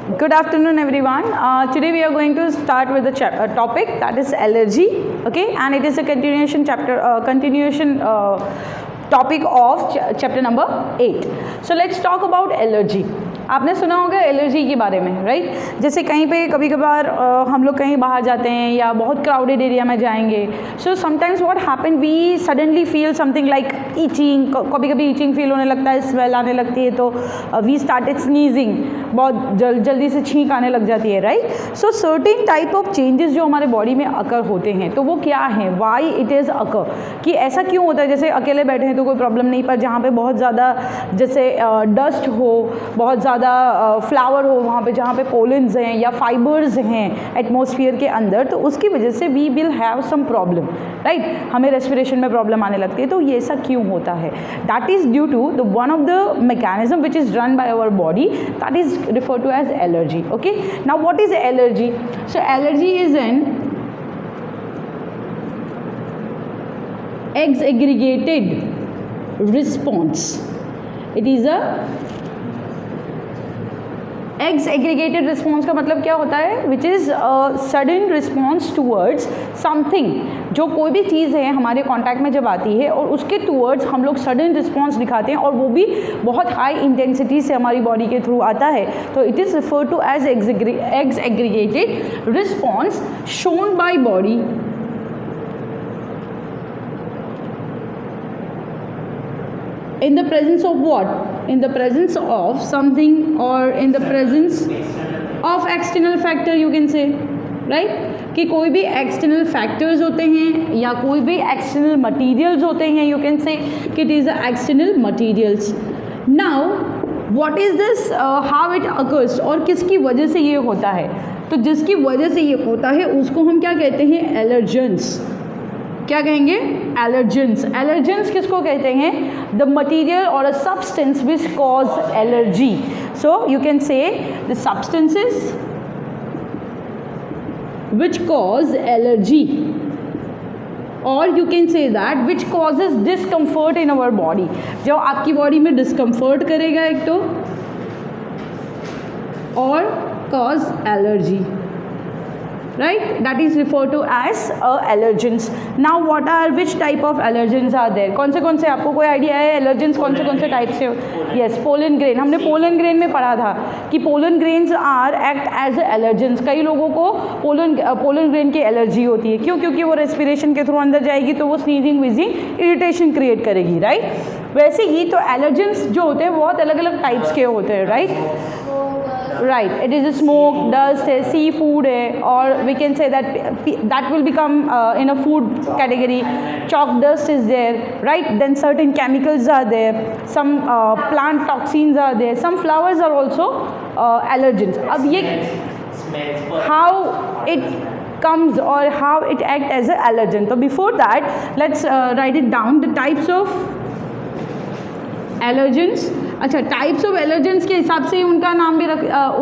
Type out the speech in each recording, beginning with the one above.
Good afternoon, everyone. Today we are going to start with the topic that is allergy. Okay, and it is a continuation topic of chapter number 8. So let's talk about allergy. आपने सुना होगा allergy के बारे में, right? जैसे कहीं पे कभी कभार हम लोग कहीं बाहर जाते हैं या बहुत क्राउडेड एरिया में जाएंगे, so sometimes what happen, we suddenly feel something like itching, कभी कभी ईचिंग फील होने लगता है, स्मेल आने लगती है, तो वी स्टार्टेड स्नीजिंग, बहुत जल्दी से छींक आने लग जाती है, right? So certain type of changes जो हमारे बॉडी में अकर होते हैं, तो वो क्या है, वाई इट इज़ अकर, कि ऐसा क्यों होता है? जैसे अकेले बैठे हैं तो कोई प्रॉब्लम नहीं, पर जहाँ पे बहुत ज़्यादा जैसे डस्ट हो, बहुत ज़्यादा फ्लावर हो, वहाँ पे जहाँ पे पोलेंस हैं या फाइबर्स हैं एटमॉस्फेयर के अंदर, तो उसकी वजह से we will have some problem, right? हमें रेस्पिरेशन में प्रॉब्लम आने लगती है। तो ये ऐसा क्यों होता है? That is due to the one of the mechanism which is run by our body, that is referred to as allergy. Okay, now what is allergy? So allergy is an exaggerated response. It is a exaggregated response का मतलब क्या होता है? Which is a sudden response towards something. जो कोई भी चीज़ है हमारे कांटेक्ट में जब आती है और उसके टूवर्ड्स हम लोग सडन रिस्पॉन्स दिखाते हैं, और वो भी बहुत हाई इंटेंसिटी से हमारी बॉडी के थ्रू आता है, तो it is referred to as exaggregated response shown by body in the presence of what? In the presence of something, or in the presence of external factor, you can say, right? कि कोई भी external factors होते हैं या कोई भी external materials होते हैं, यू कैन से कि it is the external materials. Now what is this, how it occurs, और किसकी वजह से ये होता है? तो जिसकी वजह से ये होता है उसको हम क्या कहते हैं? एलर्जेंस. क्या कहेंगे? एलर्जेंस. एलर्जेंस किसको कहते हैं? द मटीरियल और a substance which cause allergy. So you can से the substances which cause allergy, or you can say that which causes discomfort in our body. जो आपकी बॉडी में डिस्कम्फर्ट करेगा एक तो, और cause allergy, right? That is referred to as allergens. Now what are, which type of allergens are there? कौन से आपको कोई आइडिया है allergens कौन से टाइप से? Yes, pollen grain. हमने pollen grain में पढ़ा था कि pollen grains are act as allergens. कई लोगों को pollen grain की एलर्जी होती है. क्यों? क्योंकि वो रेस्पिरेशन के थ्रू अंदर जाएगी तो वो स्नीजिंग विजिंग इरिटेशन क्रिएट करेगी, राइट? वैसे ही तो एलर्जेंस जो होते हैं बहुत अलग अलग टाइप्स के होते हैं, right? Right, it is smoke, dust है, sea food है, और we can say that will become in a food category. Chalk dust is there, right? Then certain chemicals are there, some plant toxins are there, some flowers are also allergens. अब ये how it comes or how it acts as an allergen. So before that, let's write it down, the types of allergens. अच्छा, types of allergens के हिसाब से उनका नाम भी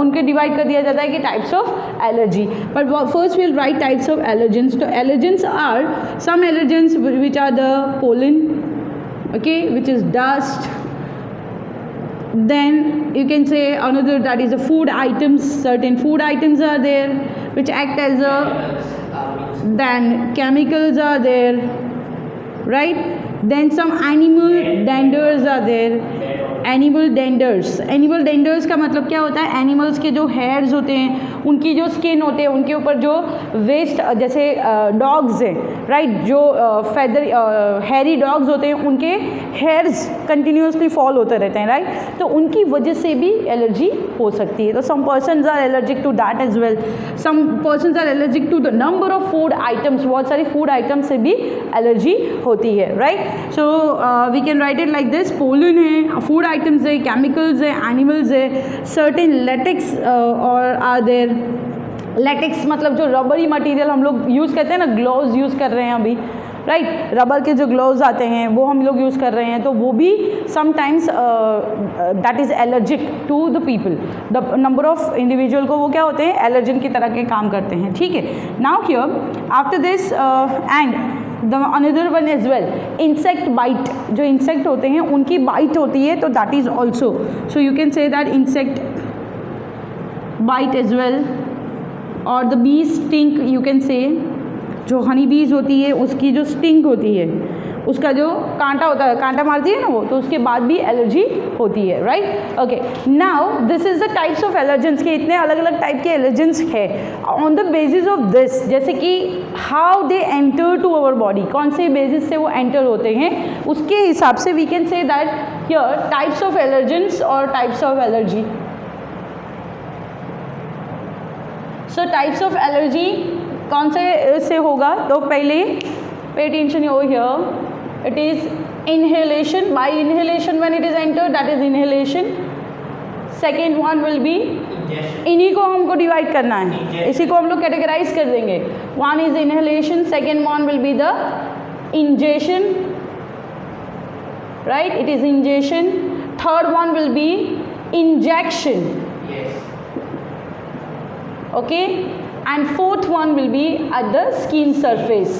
उनके डिवाइड कर दिया जाता है कि types of allergy. But first will write types of allergens. तो allergens are some allergens which are the pollen, okay, which is dust. Then you can say another, that is the food items. Certain food items are there which act as a, then chemicals are there, right? Then some animal denders are there. Animal danders का मतलब क्या होता है? Animals के जो hairs होते हैं, उनकी जो स्किन होते हैं, उनके ऊपर जो वेस्ट, जैसे डॉग्स हैं, राइट, जो फेदर हैरी डॉग्स होते हैं, उनके हेयर्स कंटिन्यूसली फॉल होते रहते हैं, राइट? तो उनकी वजह से भी एलर्जी हो सकती है. तो some persons are allergic to that as well. Some persons are allergic to the number of food items. बहुत सारी फूड आइटम्स से भी एलर्जी होती है, right? So we can write it like this. Pollen है, फूड आइटम्स है, chemicals है, animals है, सर्टेन लेटेक्स और आर देयर. लेटेक्स मतलब जो रबरी मटेरियल हम लोग यूज़ करते हैं ना, ग्लोव्स यूज़ कर रहे हैं अभी, राइट? रबर के जो ग्लोव्स आते हैं वो हम लोग यूज़ कर रहे हैं, तो वो भी sometimes that is allergic to the people. The number of individual को वो क्या होते हैं? एलर्जन की तरह के काम करते हैं, ठीक है? Now here after this and the another one as well, insect bite. जो इंसेक्ट होते हैं उनकी बाइट होती है, तो that is also, so you can say that insect bite as well, or the bee sting you can say, जो हनी बीज होती है उसकी जो स्टिंग होती है, उसका जो कांटा होता है, कांटा मारती है ना वो, तो उसके बाद भी एलर्जी होती है, right. Okay, now this is the types of allergens के इतने अलग अलग टाइप के एलर्जेंस है. On the basis of this, जैसे कि how they enter to our body, कौन से बेसिस से वो एंटर होते हैं, उसके हिसाब से we can say that here types of allergens और types of allergy. So types of allergy कौन से होगा, तो पहले पे attention over here. It is inhalation. By inhalation when it is entered, that is inhalation. Second one will be इन्हीं को हमको डिवाइड करना है, इसी को हम लोग कैटेगराइज कर देंगे. One is inhalation, second one will be the ingestion, right? It is ingestion. Third one will be injection. Yes. Okay, and fourth one will be at the skin surface.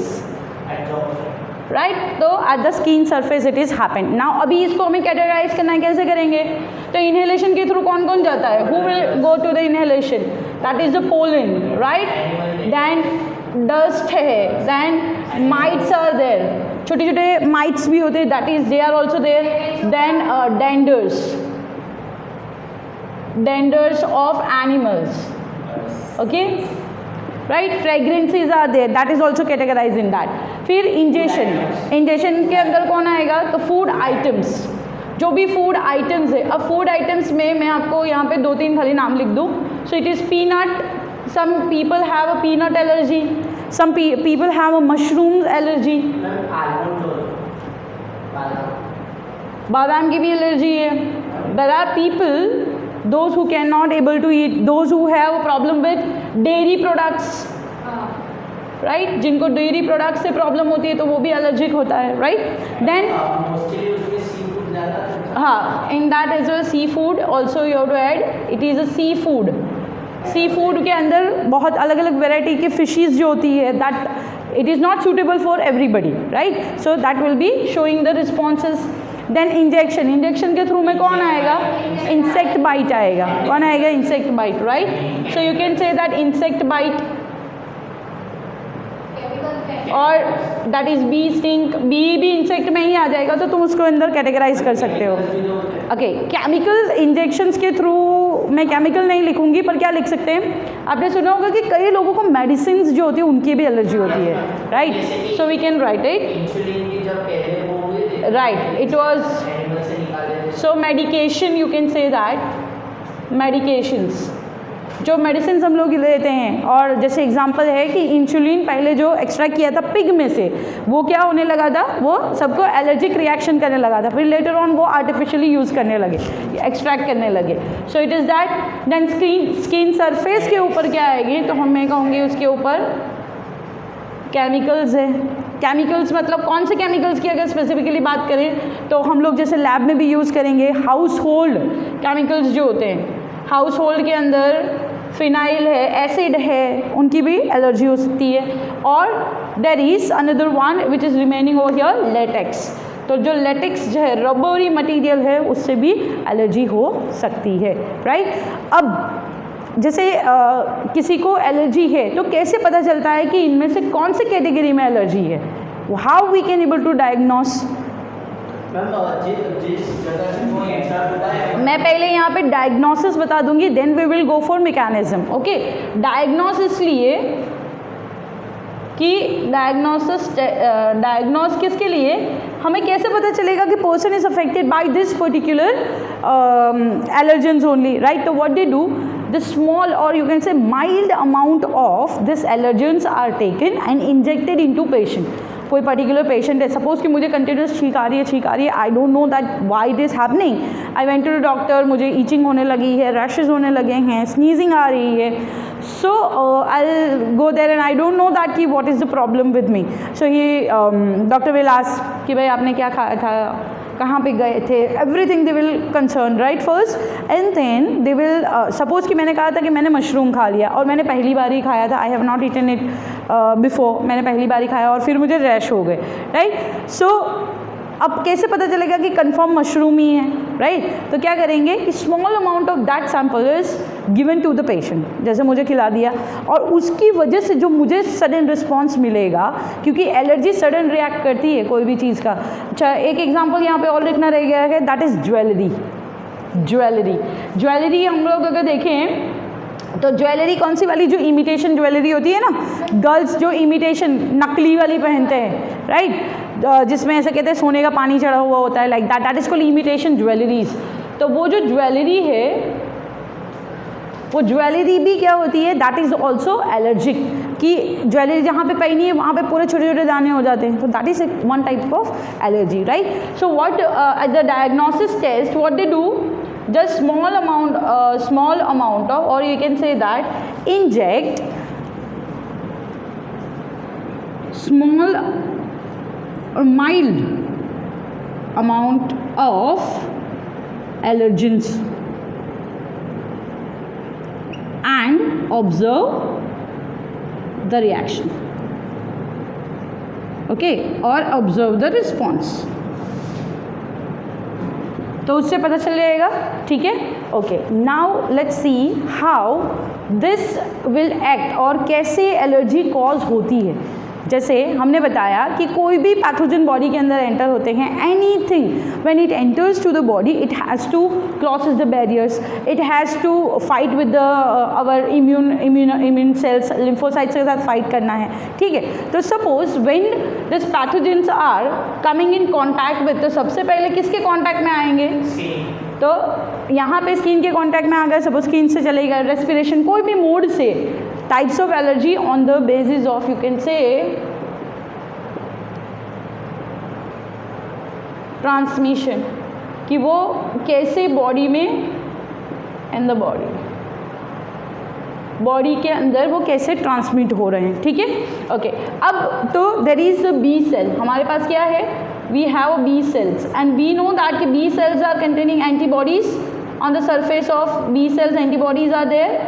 Right, तो at the skin surface it is happen. Now अभी इसको हमें categorise करना है, कैसे करेंगे, तो inhalation के थ्रू कौन कौन जाता है, who will go to the inhalation, that is the pollen, right. Then dust है, देन माइट्स आर देयर, छोटे छोटे माइट्स भी होते हैं, that is they are also there. Then danders of animals, okay, right. Fragrances are there, that is also categorize in that. फिर ingestion के अंदर कौन आएगा, तो फूड आइटम्स, जो भी फूड आइटम्स है. अब फूड आइटम्स में मैं आपको यहाँ पे 2-3 खाली नाम लिख दूँ. So it is peanut, some people have a peanut allergy, some people have a mushroom allergy, बादाम की भी एलर्जी है. There are people those who cannot able to eat, those who have a problem with dairy products, right, जिनको dairy products से problem होती है तो वो भी एलर्जिक होता है, राइट. देन हाँ, in that as well sea food also you have to add, it is a sea food. Sea food के अंदर बहुत अलग अलग वेराइटी के फिशेस जो होती है, that it is not suitable for everybody, right. So that will be showing the responses. Then injection के थ्रू में कौन आएगा, इंसेक्ट बाइट आएगा. कौन आएगा, insect bite, right. So you can say that insect bite, और that is bee sting, bee भी इंसेक्ट में ही आ जाएगा, तो तुम उसको अंदर कैटेगराइज कर सकते हो. ओके, केमिकल इंजेक्शंस के थ्रू मैं केमिकल नहीं लिखूंगी, पर क्या लिख सकते हैं, आपने सुना होगा कि कई लोगों को मेडिसिन जो होती है उनकी भी एलर्जी होती है, right. So we can write it, right, it was, so medication you can say that medications, जो मेडिसिन हम लोग लेते हैं, और जैसे एग्जांपल है कि इंसुलिन पहले जो एक्सट्रैक्ट किया था पिग में से, वो क्या होने लगा था, वो सबको एलर्जिक रिएक्शन करने लगा था, फिर लेटर ऑन वो आर्टिफिशियली यूज़ करने लगे, एक्सट्रैक्ट करने लगे. So it is that. Then skin surface के ऊपर क्या आएगी, तो हम मैं कहूँगी उसके ऊपर केमिकल्स है. केमिकल्स मतलब कौन से केमिकल्स की अगर स्पेसिफिकली बात करें तो हम लोग जैसे लैब में भी यूज़ करेंगे हाउस होल्ड केमिकल्स जो होते हैं, हाउस होल्ड के अंदर फिनाइल है, एसिड है, उनकी भी एलर्जी हो सकती है. और there is another one which is remaining over here, latex. तो जो लेटेक्स जो है रबरी मटेरियल है, उससे भी एलर्जी हो सकती है, राइट. अब जैसे किसी को एलर्जी है तो कैसे पता चलता है कि इनमें से कौन से कैटेगरी में एलर्जी है, how we can able to diagnose. मैं पहले यहाँ पे डायग्नोसिस बता दूंगी, then we will go for mechanism. Okay, diagnosis लिए कि डायग्नोस किसके लिए, हमें कैसे पता चलेगा कि person is affected by this particular allergens only, right. तो what they do, the small or you can say mild amount of this allergens are taken and injected into patient. कोई पर्टिकुलर पेशेंट है, suppose कि मुझे continuous छींक आ रही है, I don't know that why it is happening, I went to the doctor, मुझे itching होने लगी है, रैशेज होने लगे हैं, स्नीजिंग आ रही है. So I go there and I don't know that कि what is the problem with me. So he doctor will ask कि भाई आपने क्या खाया था, कहाँ पे गए थे, everything they will concern, right, first. And then they will suppose कि मैंने कहा था कि मैंने मशरूम खा लिया और मैंने पहली बार ही खाया था, I have not eaten it before, मैंने पहली बार ही खाया और फिर मुझे रैश हो गए, राइट. सो अब कैसे पता चलेगा कि कंफर्म मशरूम ही है, राइट। तो क्या करेंगे कि small amount of that sample is given to the patient, जैसे मुझे खिला दिया, और उसकी वजह से जो मुझे सडन रिस्पॉन्स मिलेगा, क्योंकि एलर्जी सडन रिएक्ट करती है कोई भी चीज़ का। अच्छा, एक एग्जाम्पल यहाँ पे और लिखना रह गया है, दैट इज़ ज्वेलरी। ज्वेलरी हम लोग अगर देखें तो ज्वेलरी कौन सी वाली, जो इमिटेशन ज्वेलरी होती है ना, गर्ल्स जो इमिटेशन नकली वाली पहनते हैं, राइट, जिसमें ऐसे कहते हैं सोने का पानी चढ़ा हुआ होता है, like that is called imitation jewelleries. तो वो जो ज्वेलरी है, वो ज्वेलरी भी क्या होती है, दैट इज ऑल्सो एलर्जिक, कि ज्वेलरी जहाँ पे पहनी है वहाँ पे पूरे छोटे छोटे दाने हो जाते हैं, तो that is one type of allergy, right. So what at the diagnosis test what they do, just small amount of, or you can say that inject small or mild amount of allergens and observe the reaction, okay, or observe the response। तो उससे पता चल जाएगा, ठीक है। Okay, now let's see how this will act, और कैसे allergy cause होती है। जैसे हमने बताया कि कोई भी पैथोजन बॉडी के अंदर एंटर होते हैं, anything when it enters to the body it has to crosses the barriers, it has to fight with the our immune cells, lymphocytes के साथ फाइट करना है, ठीक है। तो suppose when this pathogens are coming in contact with, तो सबसे पहले किसके कॉन्टैक्ट में आएंगे, तो यहाँ पे स्किन के कॉन्टैक्ट में आ गए, सपोज स्किन से चलेगा, रेस्पिरेशन, कोई भी मोड से। Types of allergy on the basis of, you can से, ट्रांसमिशन, कि वो कैसे बॉडी में, इन द बॉडी के अंदर वो कैसे ट्रांसमिट हो रहे हैं, ठीक है। ओके, अब तो there is a B cell, हमारे पास क्या है, we have B cells, and we know that कि B cells are containing antibodies on the surface of B cells, antibodies are there,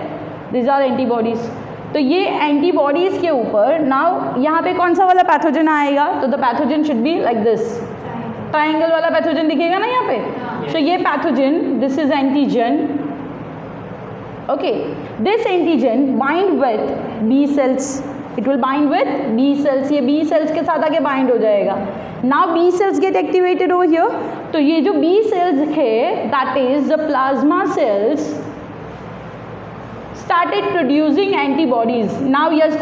this are antibodies. तो ये antibodies के ऊपर now यहाँ पे कौन सा वाला पैथोजन आएगा, तो the pathogen should be like this, triangle वाला पैथोजन दिखेगा ना यहाँ पे। सो ये pathogen, this is antigen, okay, this antigen bind with B cells, it will bind with B cells, ये बी सेल्स के साथ आके बाइंड हो जाएगा। Now B cells get activated over here, तो ये जो बी सेल्स है that is the plasma cells started producing antibodies. Now yes,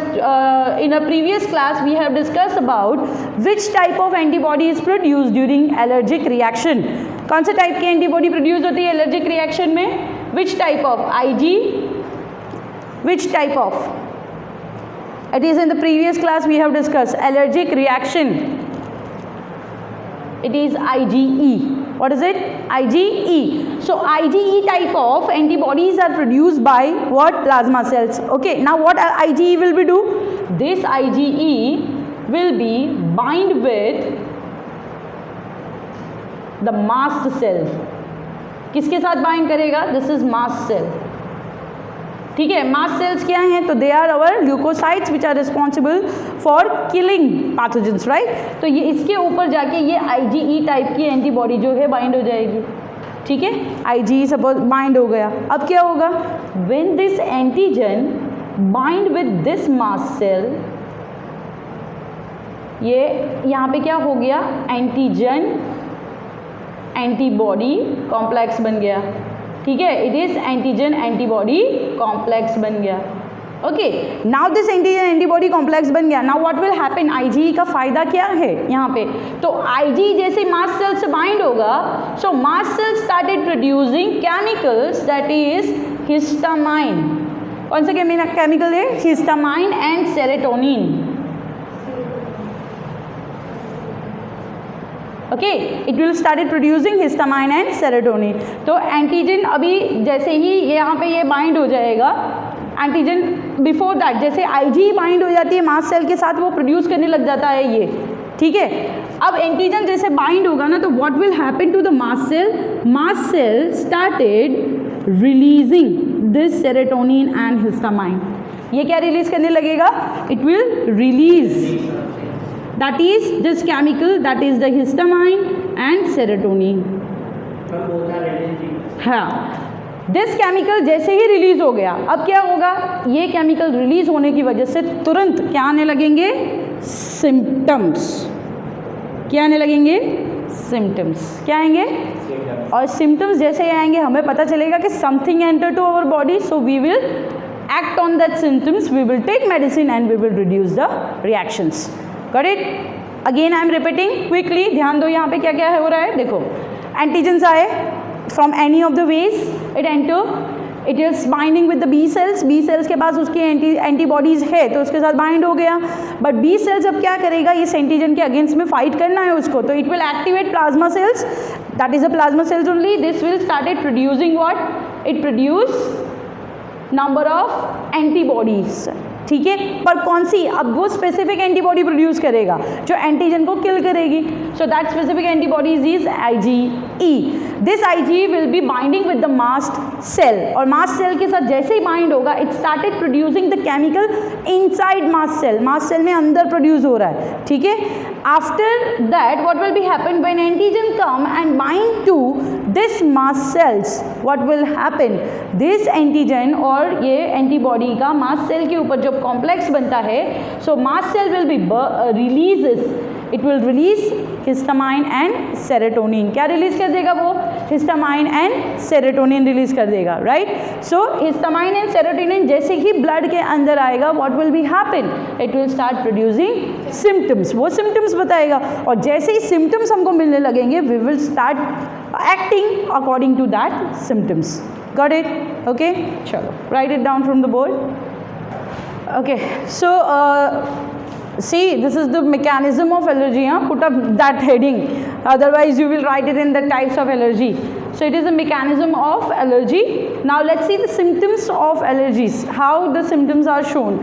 in a previous class we have discussed about which type of antibody is produced during allergic reaction. कौन से type की antibody produce होती है allergic reaction में, which type of IG, which type of, it is in the previous class we have discussed allergic reaction, it is IgE. What is it? IgE. So IgE type of antibodies are produced by what? Plasma cells. Okay, now what IgE will be do? This IgE will be bind with the mast cell. किसके साथ bind करेगा? This is mast cell. ठीक है, mast cells क्या हैं, तो they are our leukocytes which are responsible for killing pathogens, right. तो ये इसके ऊपर जाके ये IgE टाइप की एंटीबॉडी जो है बाइंड हो जाएगी, ठीक है। IgE सपोज बाइंड हो गया, अब क्या होगा, when this antigen bind with this mast cell, ये यहाँ पे क्या हो गया, एंटीजन एंटीबॉडी कॉम्प्लेक्स बन गया, ठीक है, it is antigen antibody complex बन गया। Okay, now this antigen antibody complex बन गया। Now what will happen, IgE का फायदा क्या है यहाँ पे, तो IgE जैसे मास्ट सेल से बाइंड होगा, so mast cell started producing chemicals that is histamine. कौन सा केमिकल है, histamine and serotonin. Okay, it will started producing histamine and serotonin. तो एंटीजन अभी जैसे ही यहाँ पे ये बाइंड हो जाएगा, एंटीजन बिफोर दैट जैसे IgE बाइंड हो जाती है मास्ट सेल के साथ, वो प्रोड्यूस करने लग जाता है ये, ठीक है। अब एंटीजन जैसे बाइंड होगा ना, तो what will happen to the mast cell started releasing this serotonin and histamine. ये क्या रिलीज करने लगेगा, it will release that is this chemical, that is the histamine and serotonin. हाँ, दिस केमिकल जैसे ही रिलीज हो गया, अब क्या होगा, ये केमिकल रिलीज होने की वजह से तुरंत क्या आने लगेंगे, सिम्टम्स। क्या आने लगेंगे, सिम्टम्स। क्या आएंगे, और सिम्टम्स जैसे ही आएंगे हमें पता चलेगा कि something enter to our body, so we will act on that symptoms, we will take medicine and we will reduce the reactions. Got it? Again I am repeating quickly, ध्यान दो यहाँ पे क्या क्या हो रहा है। देखो, एंटीजेंस आए from any of the ways, it enter, it is binding with the B cells, B cells के पास उसकी एंटीबॉडीज है तो उसके साथ बाइंड हो गया, बट बी सेल्स अब क्या करेगा, इस एंटीजन के अगेंस्ट में फाइट करना है उसको, तो it will activate plasma cells, that is the plasma sales only, this will started producing what, it produce number of antibodies. ठीक है, पर कौन सी, अब वो स्पेसिफिक एंटीबॉडी प्रोड्यूस करेगा जो एंटीजन को किल करेगी, so that specific antibodies is IgE। This IgE will be binding with the mast cell, और मास्ट सेल के साथ जैसे ही बाइंड होगा, it started producing the chemical inside mast cell, mast cell में अंदर प्रोड्यूस हो रहा है। ठीक है, after that what will be happen, when antigen come and bind to this mast cells, what will happen, this antigen और ये antibody का मास्ट सेल के ऊपर जब कॉम्प्लेक्स बनता है, so mast cell will be releases, it will release histamine and serotonin. क्या release कर देगा वो, हिस्टामाइन एंड सेरोटोनिन रिलीज कर देगा, right. So histamine and serotonin जैसे ही ब्लड के अंदर आएगा, what will be happen, it will start producing symptoms, वो सिम्टम्स बताएगा, और जैसे ही सिम्टम्स हमको मिलने लगेंगे, we will start acting according to that symptoms. Got it? Okay, चलो right it down from the board. Okay, so see, this is the mechanism of allergy. Put up that heading, otherwise you will write it in the types of allergy. So it is a mechanism of allergy. Now let's see the symptoms of allergies, how the symptoms are shown.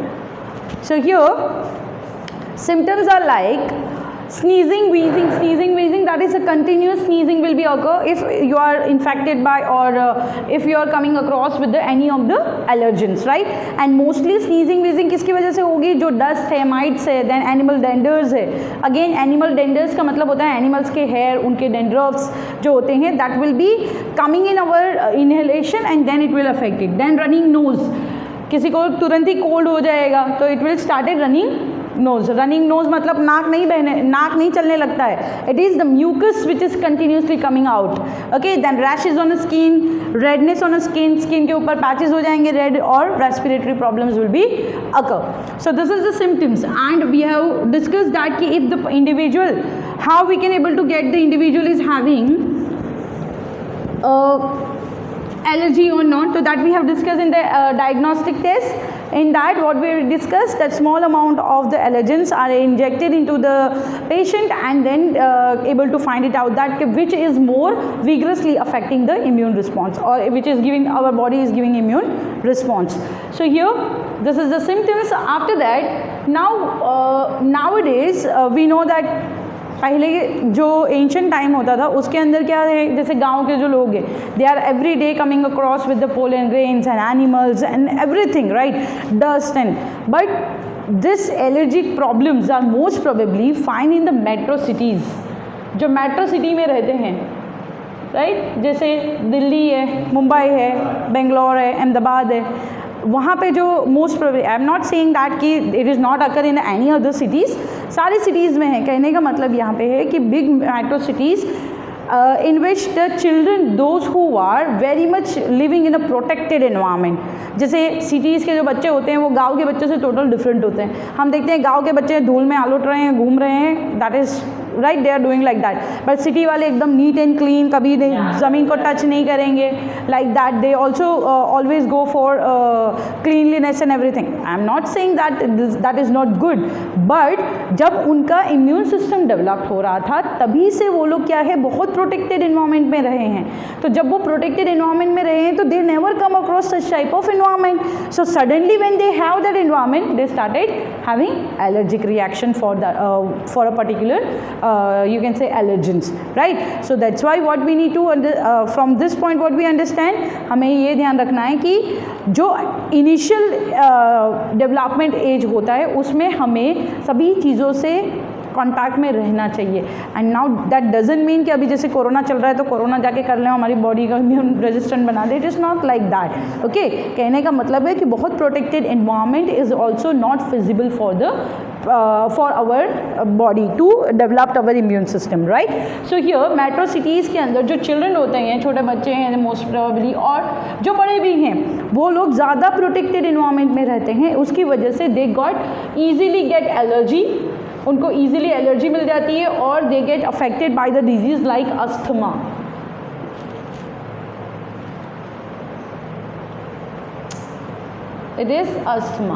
So here symptoms are like sneezing, wheezing, that is a continuous sneezing will be occur if you are infected by or if you are coming across with any of the allergens, right? And mostly sneezing, wheezing किसकी वजह से होगी, जो dust है, mites है, then animal danders है। Again animal danders का मतलब होता है animals के hair, उनके dandruffs जो होते हैं, that will be coming in our inhalation and then it will affect it. Then running nose, किसी को तुरंत ही cold हो जाएगा तो it will started running nose. Running nose मतलब नाक नहीं चलने लगता है, it is the mucus which is continuously coming out. Okay, then rashes on skin, redness on skin, skin के ऊपर पैचेस हो जाएंगे रेड, और respiratory problems will be occur. So this is the symptoms and we have discuss that कि if the individual, how we can able to get the individual is having allergy or not, so that we have discussed in the diagnostic test. In that what we discussed, that small amount of the allergens are injected into the patient and then able to find it out that which is more vigorously affecting the immune response, or which is giving, our body is giving immune response. So here this is the symptoms. After that, now nowadays we know that पहले जो ancient time होता था उसके अंदर क्या है, जैसे गांव के जो लोग हैं, they are every day coming across with the pollen grains and animals and everything, right, dust and, but this allergic problems are most probably find in the metro cities, जो मेट्रो सिटी में रहते हैं, right, जैसे दिल्ली है, मुंबई है, बेंगलोर है, अहमदाबाद है, वहाँ पे जो most probably, I am not saying that कि it is not occur in any other cities, सारी सिटीज़ में है। कहने का मतलब यहाँ पे है कि big metro cities in which the children, those who are very much living in a protected environment, जैसे सिटीज़ के जो बच्चे होते हैं वो गांव के बच्चों से टोटल डिफरेंट होते हैं। हम देखते हैं गांव के बच्चे धूल में आलूट रहे हैं, घूम रहे हैं, that is right, they are doing like that, but city वाले एकदम नीट एंड क्लीन, कभी ज़मीन को टच नहीं करेंगे, like that, they also always go for cleanliness and everything. I am not saying that is not good, but जब उनका immune system develop हो रहा था तभी से वो लोग क्या है, बहुत प्रोटेक्टेड इन्वायरमेंट में रहे हैं। तो जब वो प्रोटेक्टेड इन्वायरमेंट में रहे हैं तो they never come across such type of environment, so suddenly when they have that environment they started having allergic reaction for a particular you can say allergens, right? So that's why what we need to from this point what we understand, हमें ये ध्यान रखना है कि जो initial development as होता है उसमें हमें सभी चीज़ों से कॉन्टैक्ट में रहना चाहिए। And now that doesn't mean कि अभी जैसे कोरोना चल रहा है तो कोरोना जाके कर लें, हमारी बॉडी का इम्यून रेजिस्टेंट बना दे, it is not like that. Okay, कहने का मतलब है कि बहुत protected environment is also not feasible for our body to develop our immune system, right. So here metro cities के अंदर जो चिल्ड्रन होते हैं, छोटे बच्चे हैं मोस्ट प्रोबेबली, और जो बड़े भी हैं, वो लोग ज़्यादा प्रोटेक्टेड एनवायरनमेंट में रहते हैं, उसकी वजह से they got easily get allergy, उनको ईजिली एलर्जी मिल जाती है, और they get affected by the disease like asthma. It is asthma.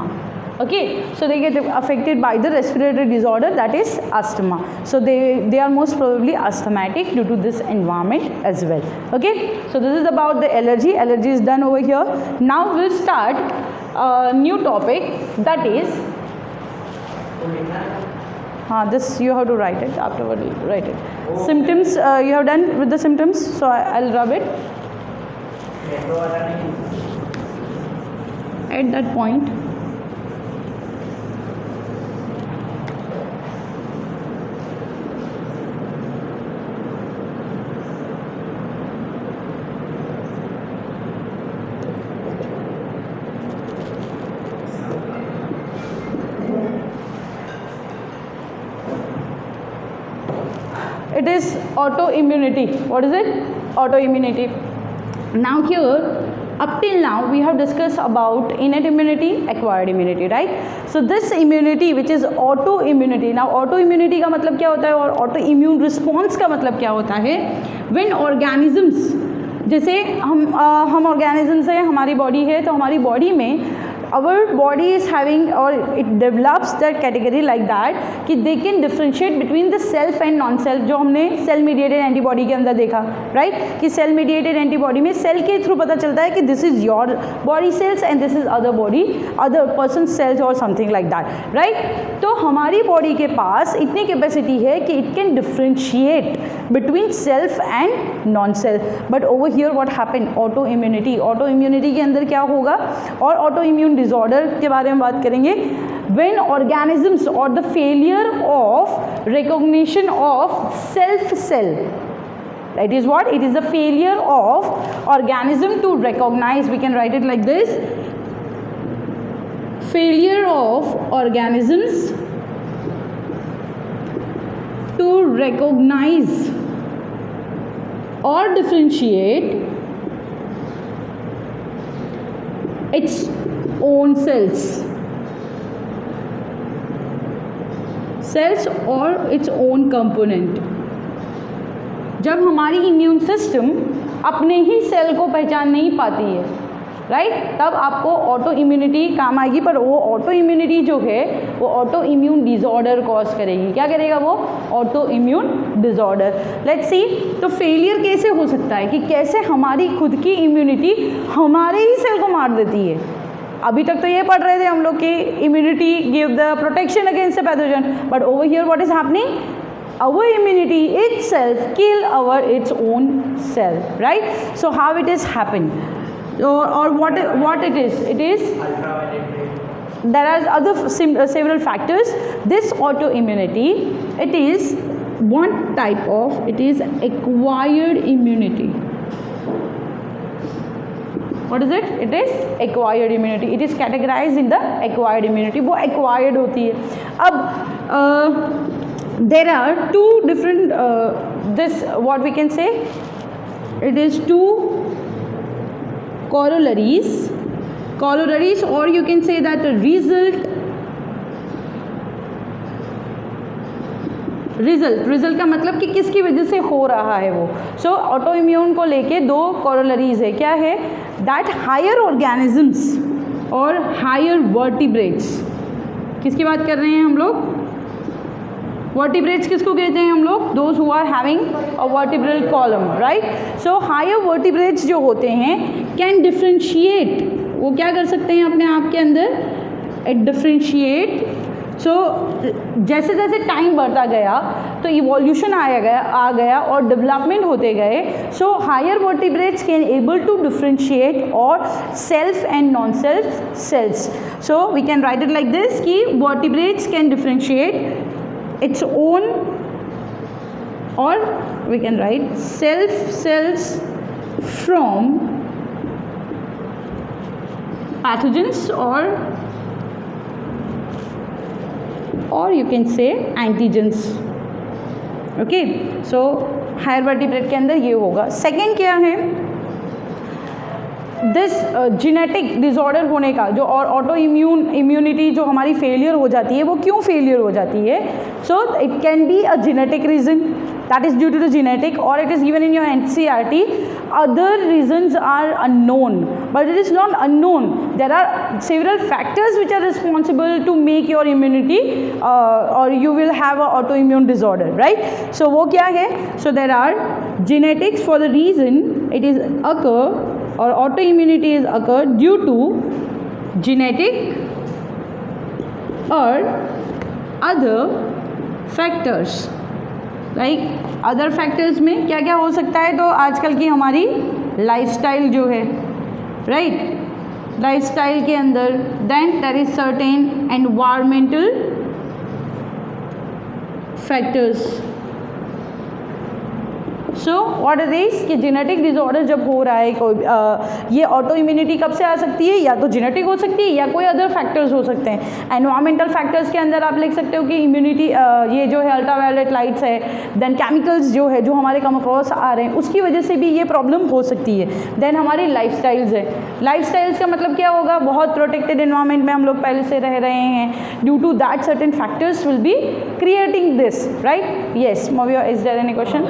Okay, so they get affected by the respiratory disorder, that is asthma. So they are most probably asthmatic due to this environment as well. Okay, so this is about the allergy. Allergy is done over here. Now we'll start a new topic, that is this you have to write it afterward. Write it. Symptoms. You have done with the symptoms, so I'll rub it at that point. It is autoimmunity. What is it? Autoimmunity. Now here, up till now we have discussed about innate immunity, acquired immunity, right? So this immunity which is autoimmunity. Now autoimmunity का मतलब क्या होता है और autoimmune response का मतलब क्या होता है? When organisms, जैसे हम organisms है, हमारी बॉडी है, तो हमारी बॉडी में our body is having, or it develops that category like that कि they can differentiate between the self and non self, जो हमने सेल मीडिएटेड एंटीबॉडी के अंदर देखा, राइट, कि सेल मीडिएटेड एंटीबॉडी में सेल के थ्रू पता चलता है कि this is your body cells and this is other person cells और समथिंग लाइक दैट, राइट। तो हमारी बॉडी के पास इतनी कैपेसिटी है कि it can differentiate between self and non self. But over here what happen, autoimmunity. Autoimmunity के अंदर क्या होगा, और ऑटो इम्यून डिसऑर्डर के बारे में बात करेंगे। when organisms or the failure of recognition of self cell, that is what it is, the failure of organism to recognize, we can write it like this, failure of organisms to recognize or differentiate its own cells or its own component। जब हमारी immune system अपने ही cell को पहचान नहीं पाती है, right, तब आपको ऑटो इम्यूनिटी काम आएगी। पर वो ऑटो इम्यूनिटी जो है वो ऑटो इम्यून डिसऑर्डर कॉज करेगी। क्या करेगा वो? Auto immune disorder. Let's see, तो फेलियर कैसे हो सकता है, कि कैसे हमारी खुद की इम्यूनिटी हमारे ही सेल को मार देती है। अभी तक तो ये पढ़ रहे थे हम लोग कि immunity give the protection against the pathogen, but over here what is happening, our immunity itself kill its own cell, right? So how it is happen, or what it is there are other several factors. This autoimmunity, it is one type of, it is acquired immunity. What is it? It is acquired immunity. It is categorized in the acquired immunity. वो acquired होती है। अब there are two different this what we can say, it is two corollaries, or you can say that a result का मतलब कि किसकी वजह से हो रहा है वो। सो ऑटो इम्यून को लेके दो कॉरोलरीज है। क्या है? दैट हायर ऑर्गेनिजम्स और हायर वर्टिब्रेट्स। किसकी बात कर रहे हैं हम लोग? वर्टिब्रेट्स किसको कहते हैं हम लोग? Those who are having a vertebral column, right. So higher vertebrates जो होते हैं कैन डिफ्रेंशिएट, वो क्या कर सकते हैं अपने आप के अंदर? डिफ्रेंशिएट। सो जैसे जैसे टाइम बढ़ता गया तो इवोल्यूशन आ गया और डेवलपमेंट होते गए। So higher vertebrates can able to differentiate और self and non self cells. So we can write it like this कि vertebrates can differentiate its own, or we can write self cells from pathogens, or you can say antigens. Okay, so higher vertebrate के अंदर ये होगा. Second क्या है, this genetic disorder होने का जो, और ऑटो इम्यूनिटी जो हमारी फेलियर हो जाती है, वो क्यों फेलियर हो जाती है? So it can be a genetic reason, that is due to the genetic, और it is given in your NCERT. Other reasons are unknown, but it is not unknown. There are several factors which are responsible to make your immunity or you will have an autoimmune disorder, right? So वो क्या है? So there are genetics for the reason it is occur, or autoimmunity is occur due to genetic or other factors. Like other factors में क्या क्या हो सकता है? तो आजकल की हमारी लाइफस्टाइल जो है, राइट, लाइफस्टाइल के अंदर, then there is certain environmental factors. So what are this? कि जेनेटिक डिसऑर्डर जब हो रहा है कोई, ये ऑटो इम्यूनिटी कब से आ सकती है? या तो जेनेटिक हो सकती है या कोई अदर फैक्टर्स हो सकते हैं. एनवायरमेंटल फैक्टर्स के अंदर आप लिख सकते हो कि इम्यूनिटी, ये जो है अल्ट्रावायलेट लाइट्स है, देन केमिकल्स जो है जो हमारे कम अक्रॉस आ रहे हैं, उसकी वजह से भी ये प्रॉब्लम हो सकती है. देन हमारी लाइफस्टाइल्स है. लाइफस्टाइल्स का मतलब क्या होगा? बहुत प्रोटेक्टेड एनवायरमेंट में हम लोग पहले से रह रहे हैं, due to that certain factors will be creating this, right? Yes Maviya, is there any question?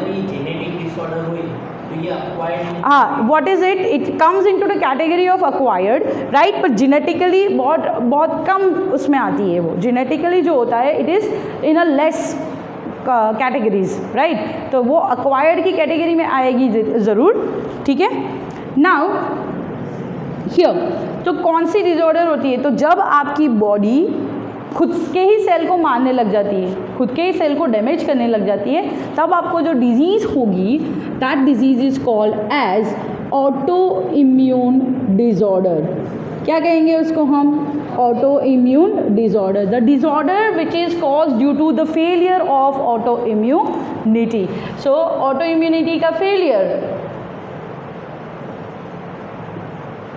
what is it? It comes into the category of acquired, right? but genetically बहुत कम उसमें आती है. वो genetically जो होता है, it is in a less categories, right? तो वो acquired की category में आएगी ज़रूर, ठीक है. now here, तो कौन सी disorder होती है? तो जब आपकी body खुद के ही सेल को मारने लग जाती है, खुद के ही सेल को डैमेज करने लग जाती है, तब आपको जो डिजीज़ होगी, that disease is called as autoimmune disorder. क्या कहेंगे उसको हम? Autoimmune disorder. The disorder which is caused due to the failure of autoimmunity. So autoimmunity का failure,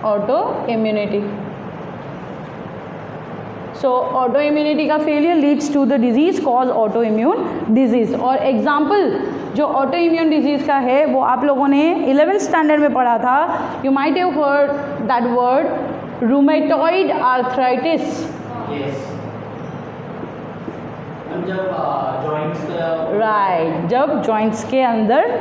autoimmunity. So autoimmunity का failure leads to the disease cause autoimmune disease. और example जो autoimmune disease का है वो आप लोगों ने 11th स्टैंडर्ड में पढ़ा था. You might have heard that word, rheumatoid arthritis. Right, जब जॉइंट्स के अंदर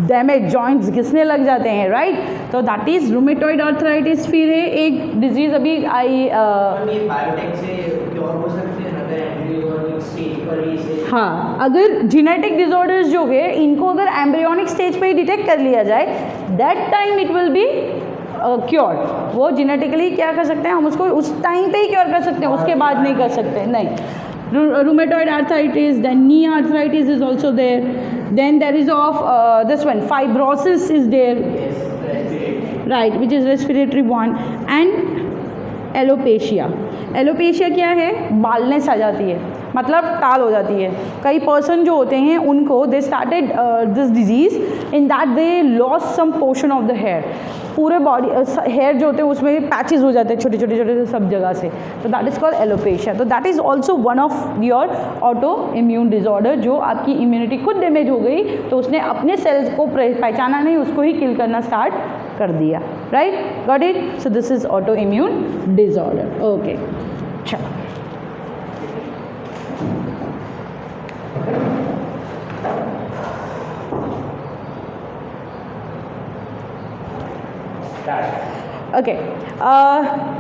डैमेज, जॉइंट्स घिसने लग जाते हैं, राइट? तो दैट इज रूमेटॉइड आर्थराइटिस. फिर है एक डिजीज अभी आई, बायोटेक से क्योर हो सकते हैं अगर एम्ब्रियोनिक स्टेज पर ही से. हाँ, अगर जेनेटिक डिसऑर्डर्स जो है इनको अगर एम्ब्रियोनिक स्टेज पे ही डिटेक्ट कर लिया जाए, that time it will be cure. वो जेनेटिकली क्या कर सकते हैं हम उसको उस टाइम पे ही क्योर कर सकते हैं, उसके बाद नहीं कर सकते. नहीं, rheumatoid arthritis, then knee arthritis is also there, then there is of this one fibrosis is there, right, which is respiratory one, and alopecia. alopecia क्या है? बालनेस आ जाती है, मतलब टाल हो जाती है. कई पर्सन जो होते हैं उनको they started this disease in that they loss some portion of the hair. पूरे बॉडी हेयर जो होते हैं उसमें पैचेस हो जाते हैं छोटे छोटे छोटे सब जगह से. तो दैट इज़ कॉल्ड एलोपेशिया. तो that is also one of your auto immune disorder. जो आपकी इम्यूनिटी खुद डैमेज हो गई तो उसने अपने सेल्स को पहचाना नहीं, उसको ही किल करना स्टार्ट कर दिया, right? Got it? So this is auto immune disorder. Okay, चलो. Okay,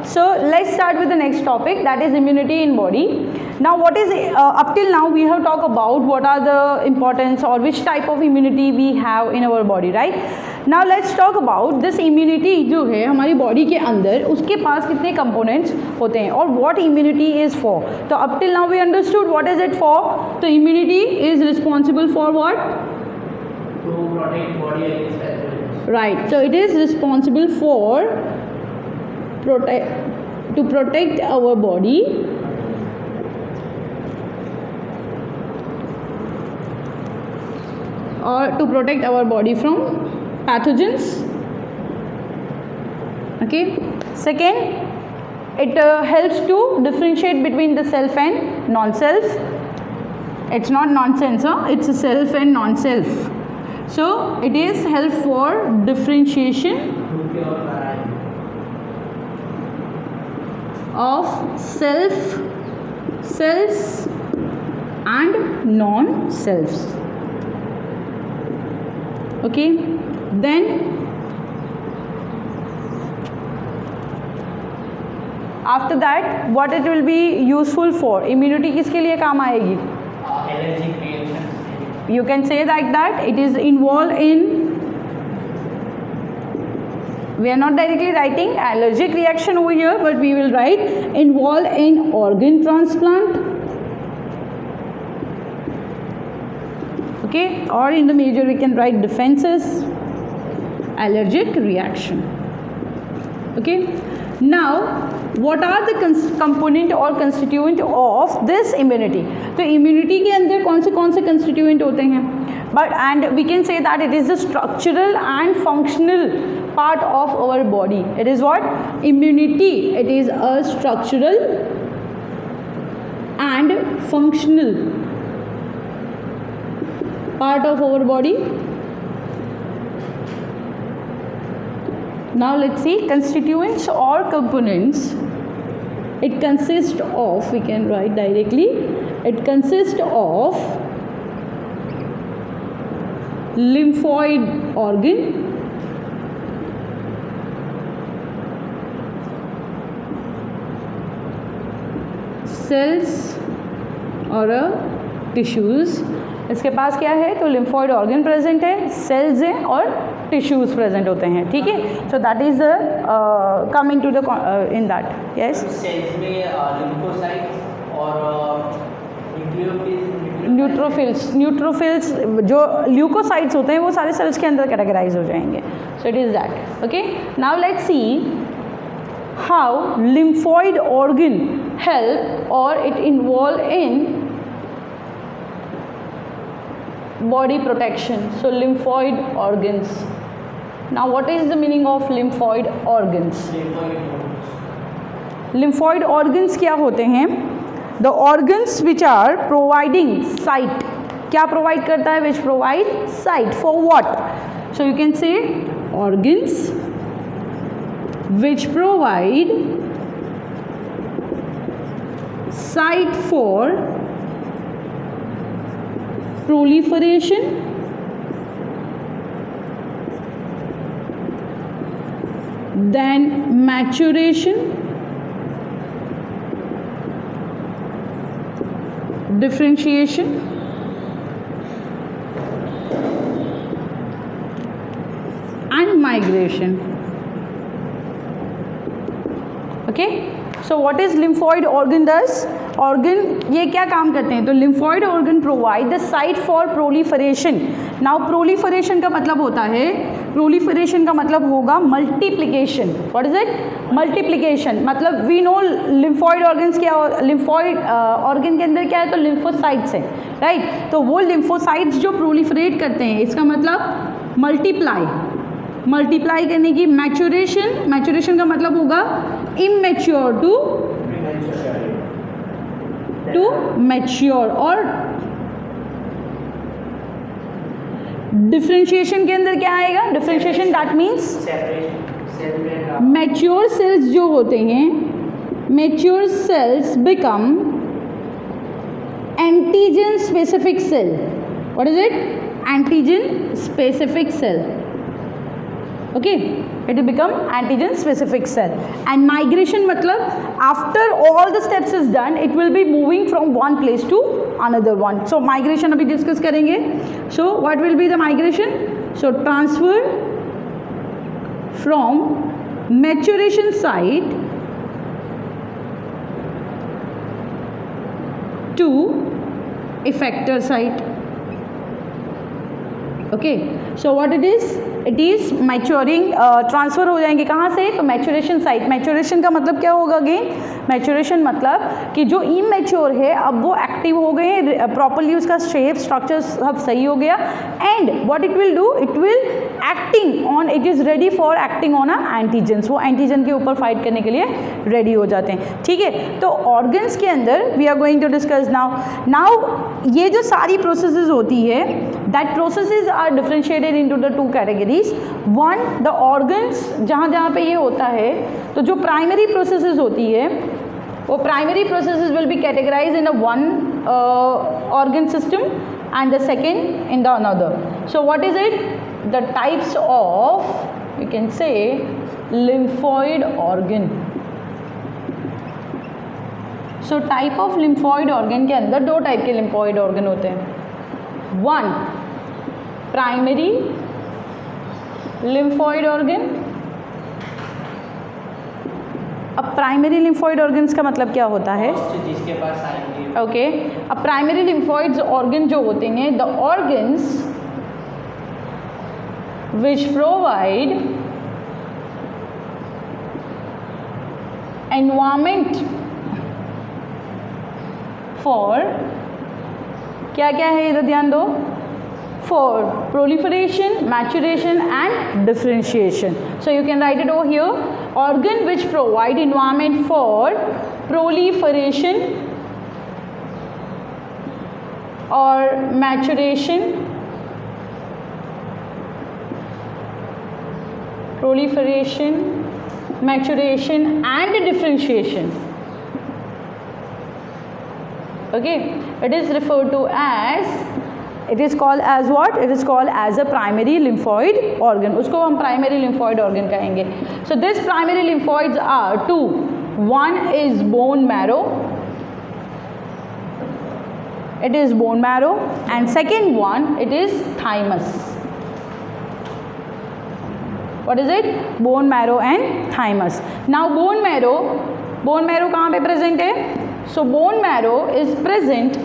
so let's start with the next topic, that is immunity in body. Now what is up till now we have talked about what are the importance or which type of immunity we have in our body, right? Now let's talk about this immunity जो है हमारी body के अंदर, उसके पास कितने components होते हैं और what immunity is for. तो up till now we understood what is it for. तो immunity is responsible for what? To protect body against pathogens. Right, so it is responsible for to protect our body or to protect our body from pathogens. Okay. Second, it helps to differentiate between the self and non-self. It's not nonsense, it's a self and non-self. So it is help for differentiation of selves and non-selves. Okay. Then after that what it will be useful for? Immunity किसके लिए काम आएगी? Allergic reactions. You can say like that it is involved in, we are not directly writing allergic reaction over here, but we will write involved in organ transplant. Okay, or in the major we can write defenses, allergic reaction. Okay. Now what are the component or constituent of this immunity? तो immunity के अंदर कौन से constituent होते हैं? But and we can say that it is the structural and functional part of our body. It is what? Immunity. It is a structural and functional part of our body. Now let's see constituents or components. It consists of, we can write directly, it consists of lymphoid organ, cells और tissues. इसके पास क्या है? तो lymphoid organ present है, cells हैं और tissues present होते हैं. ठीक है. So that is the coming to the in that. Yes. Cells में lymphocytes और न्यूट्रोफिल्स जो ल्यूकोसाइट्स होते हैं वो सारे सेल्स के अंदर कैटेगराइज हो जाएंगे. So it is that. Okay. Now let's see how lymphoid organ help और it involve in body protection. So lymphoid organs. Now what is the meaning of lymphoid organs? Lymphoid organs क्या होते हैं? The organs which are providing sight. क्या provide करता है? Which provide sight for what? So you can say organs which provide sight for proliferation, then maturation, differentiation, and migration. Okay. So what is lymphoid organ does? Organ ये क्या काम करते हैं? तो lymphoid organ provide the site for proliferation. Now proliferation का मतलब होता है, proliferation का मतलब होगा multiplication. What is it? Multiplication. मतलब we know lymphoid organs क्या हो, lymphoid organ के अंदर क्या है? तो lymphocytes है, right? तो वो lymphocytes जो proliferate करते हैं, इसका मतलब multiply. मल्टीप्लाई करने की मैचुरेशन का मतलब होगा इमेच्योर टू मैच्योर. और डिफरेंशिएशन के अंदर क्या आएगा? Differentiation that means mature cells जो होते हैं, mature cells become antigen specific cell. What is it? Antigen specific cell. Okay, it will become antigen specific cell. And migration matlab after all the steps is done, it will be moving from one place to another one. So migration abhi discuss karenge. So what will be the migration? So transfer from maturation site to effector site. Okay, so what it is maturing, transfer हो जाएंगे कहाँ से, तो maturation site. Maturation का मतलब क्या होगा again, maturation मतलब कि जो इमेच्योर है अब वो एक्टिव हो गए हैं, प्रॉपरली उसका शेप स्ट्रक्चर सब सही हो गया, and what it will do, it will acting on, it is ready for acting on a antigens, वो एंटीजन के ऊपर फाइट करने के लिए रेडी हो जाते हैं। ठीक है, तो ऑर्गन्स के अंदर we are going to discuss now ये जो सारी प्रोसेसेस होती है, that processes are differentiated into the 2 categories. One, the organs, जहाँ पे ये होता है, तो जो प्राइमरी प्रोसेसेस होती है वो primary processes will be categorise in a one organ system and the second in the another. So what is it, the types of, you can say, lymphoid organ. So type of lymphoid organ के अंदर 2 type के lymphoid organ होते हैं। One, primary lymphoid organ. अब primary lymphoid organs का मतलब क्या होता है, जिसके पास आएंगे, ओके, अब प्राइमरी लिम्फॉइड्स ऑर्गन जो होते हैं, the organs which provide environment for, क्या क्या है इधर ध्यान दो, for proliferation, maturation and differentiation. So you can write it over here, organ which provide environment for proliferation or maturation, proliferation, maturation and differentiation. Okay, it is referred to as, it is called as what, it is called as a primary lymphoid organ, उसको हम primary lymphoid organ कहेंगे। So this primary lymphoids are 2, one is bone marrow, it is bone marrow, and second one it is thymus. What is it, bone marrow and thymus. Now bone marrow कहाँ पे present है, so bone marrow is present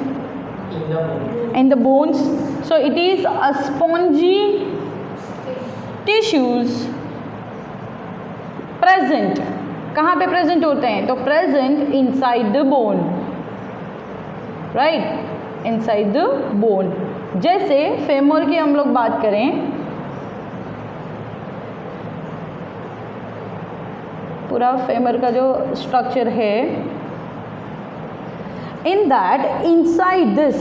in the bones, so it is a spongy tissues present, कहाँ पे present होते हैं, तो present inside the bone, right, inside the bone। जैसे femur की हम लोग बात करें, पूरा फेमर का जो स्ट्रक्चर है, in that inside this,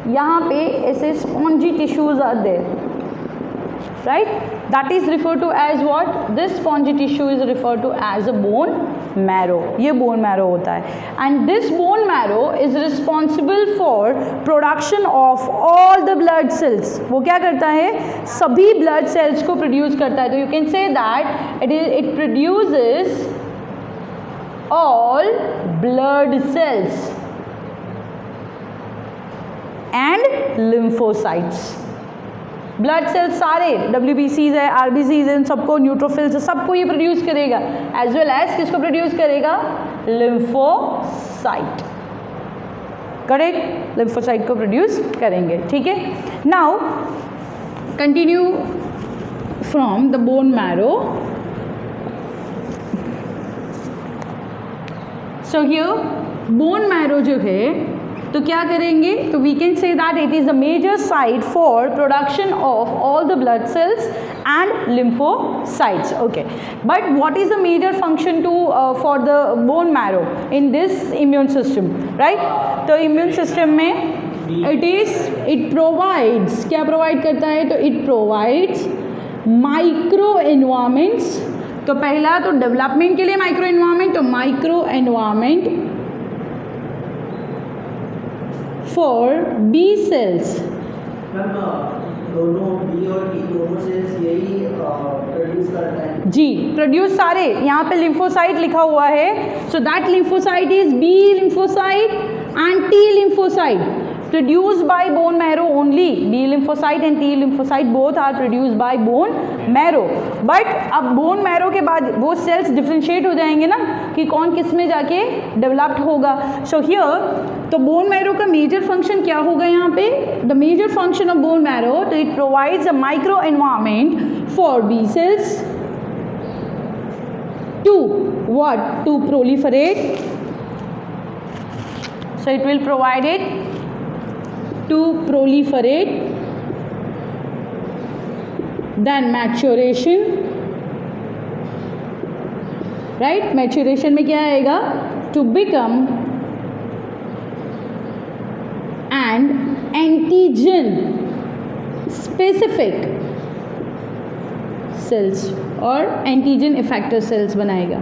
यहाँ पे ऐसे spongy tissues are there, right, that is referred to as what, this spongy tissue is referred to as a bone marrow, ये bone marrow होता है, and this bone marrow is responsible for production of all the blood cells, वो क्या करता है, सभी blood cells को produce करता है, तो you can say that it produces all blood cells and lymphocytes। Blood cells सारे, WBCs है, RBCs है, इन सबको, न्यूट्रोफिल्स है, सबको ये प्रोड्यूस करेगा, एज वेल एज किसको प्रोड्यूस करेगा, लिम्फोसाइट, करेक्ट, लिम्फोसाइट को प्रोड्यूस करेंगे। ठीक है, now continue from the bone marrow. So here bone marrow जो है तो क्या करेंगे, तो we can say that it is the major site for production of all the blood cells and lymphocytes. Okay, but what is the major function to for the bone marrow in this immune system, right, तो immune system में it provides, क्या provide करता है, तो it provides micro environments. तो पहला तो development के लिए माइक्रो एनवायरमेंट, तो micro environment for B cells. दोनों बी और टी दोनों सेल्स यही प्रोड्यूस करता है जी, प्रोड्यूस सारे, यहाँ पे लिम्फोसाइट लिखा हुआ है, so that lymphocyte is B lymphocyte and T lymphocyte. produced by bone marrow only. B lymphocyte and T lymphocyte both are produced by bone marrow. But अब bone marrow के बाद वो cells differentiate हो जाएंगे ना कि कौन किस में जाके developed होगा. So here तो bone marrow का major function क्या होगा यहाँ पे? The major function of bone marrow, तो it provides a micro environment for B cells to what? To proliferate. So it will provide it to proliferate, then maturation, right? Maturation में क्या आएगा? To become an antigen specific cells और antigen effector sales बनाएगा.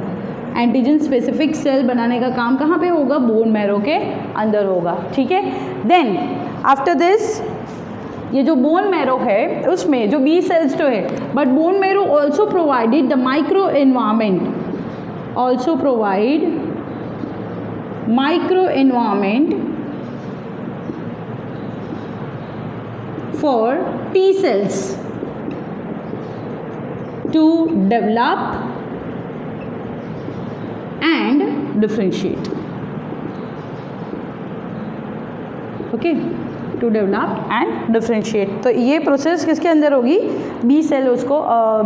Antigen specific cell बनाने का काम कहाँ पे होगा? बोन मैरो के अंदर होगा. ठीक है. देन आफ्टर दिस ये जो बोन मैरो है उसमें जो बी सेल्स तो है, but bone marrow also provided the micro environment, also provide micro environment for T cells to develop and differentiate. Okay, to develop and differentiate. तो ये process किसके अंदर होगी? बी सेल उसको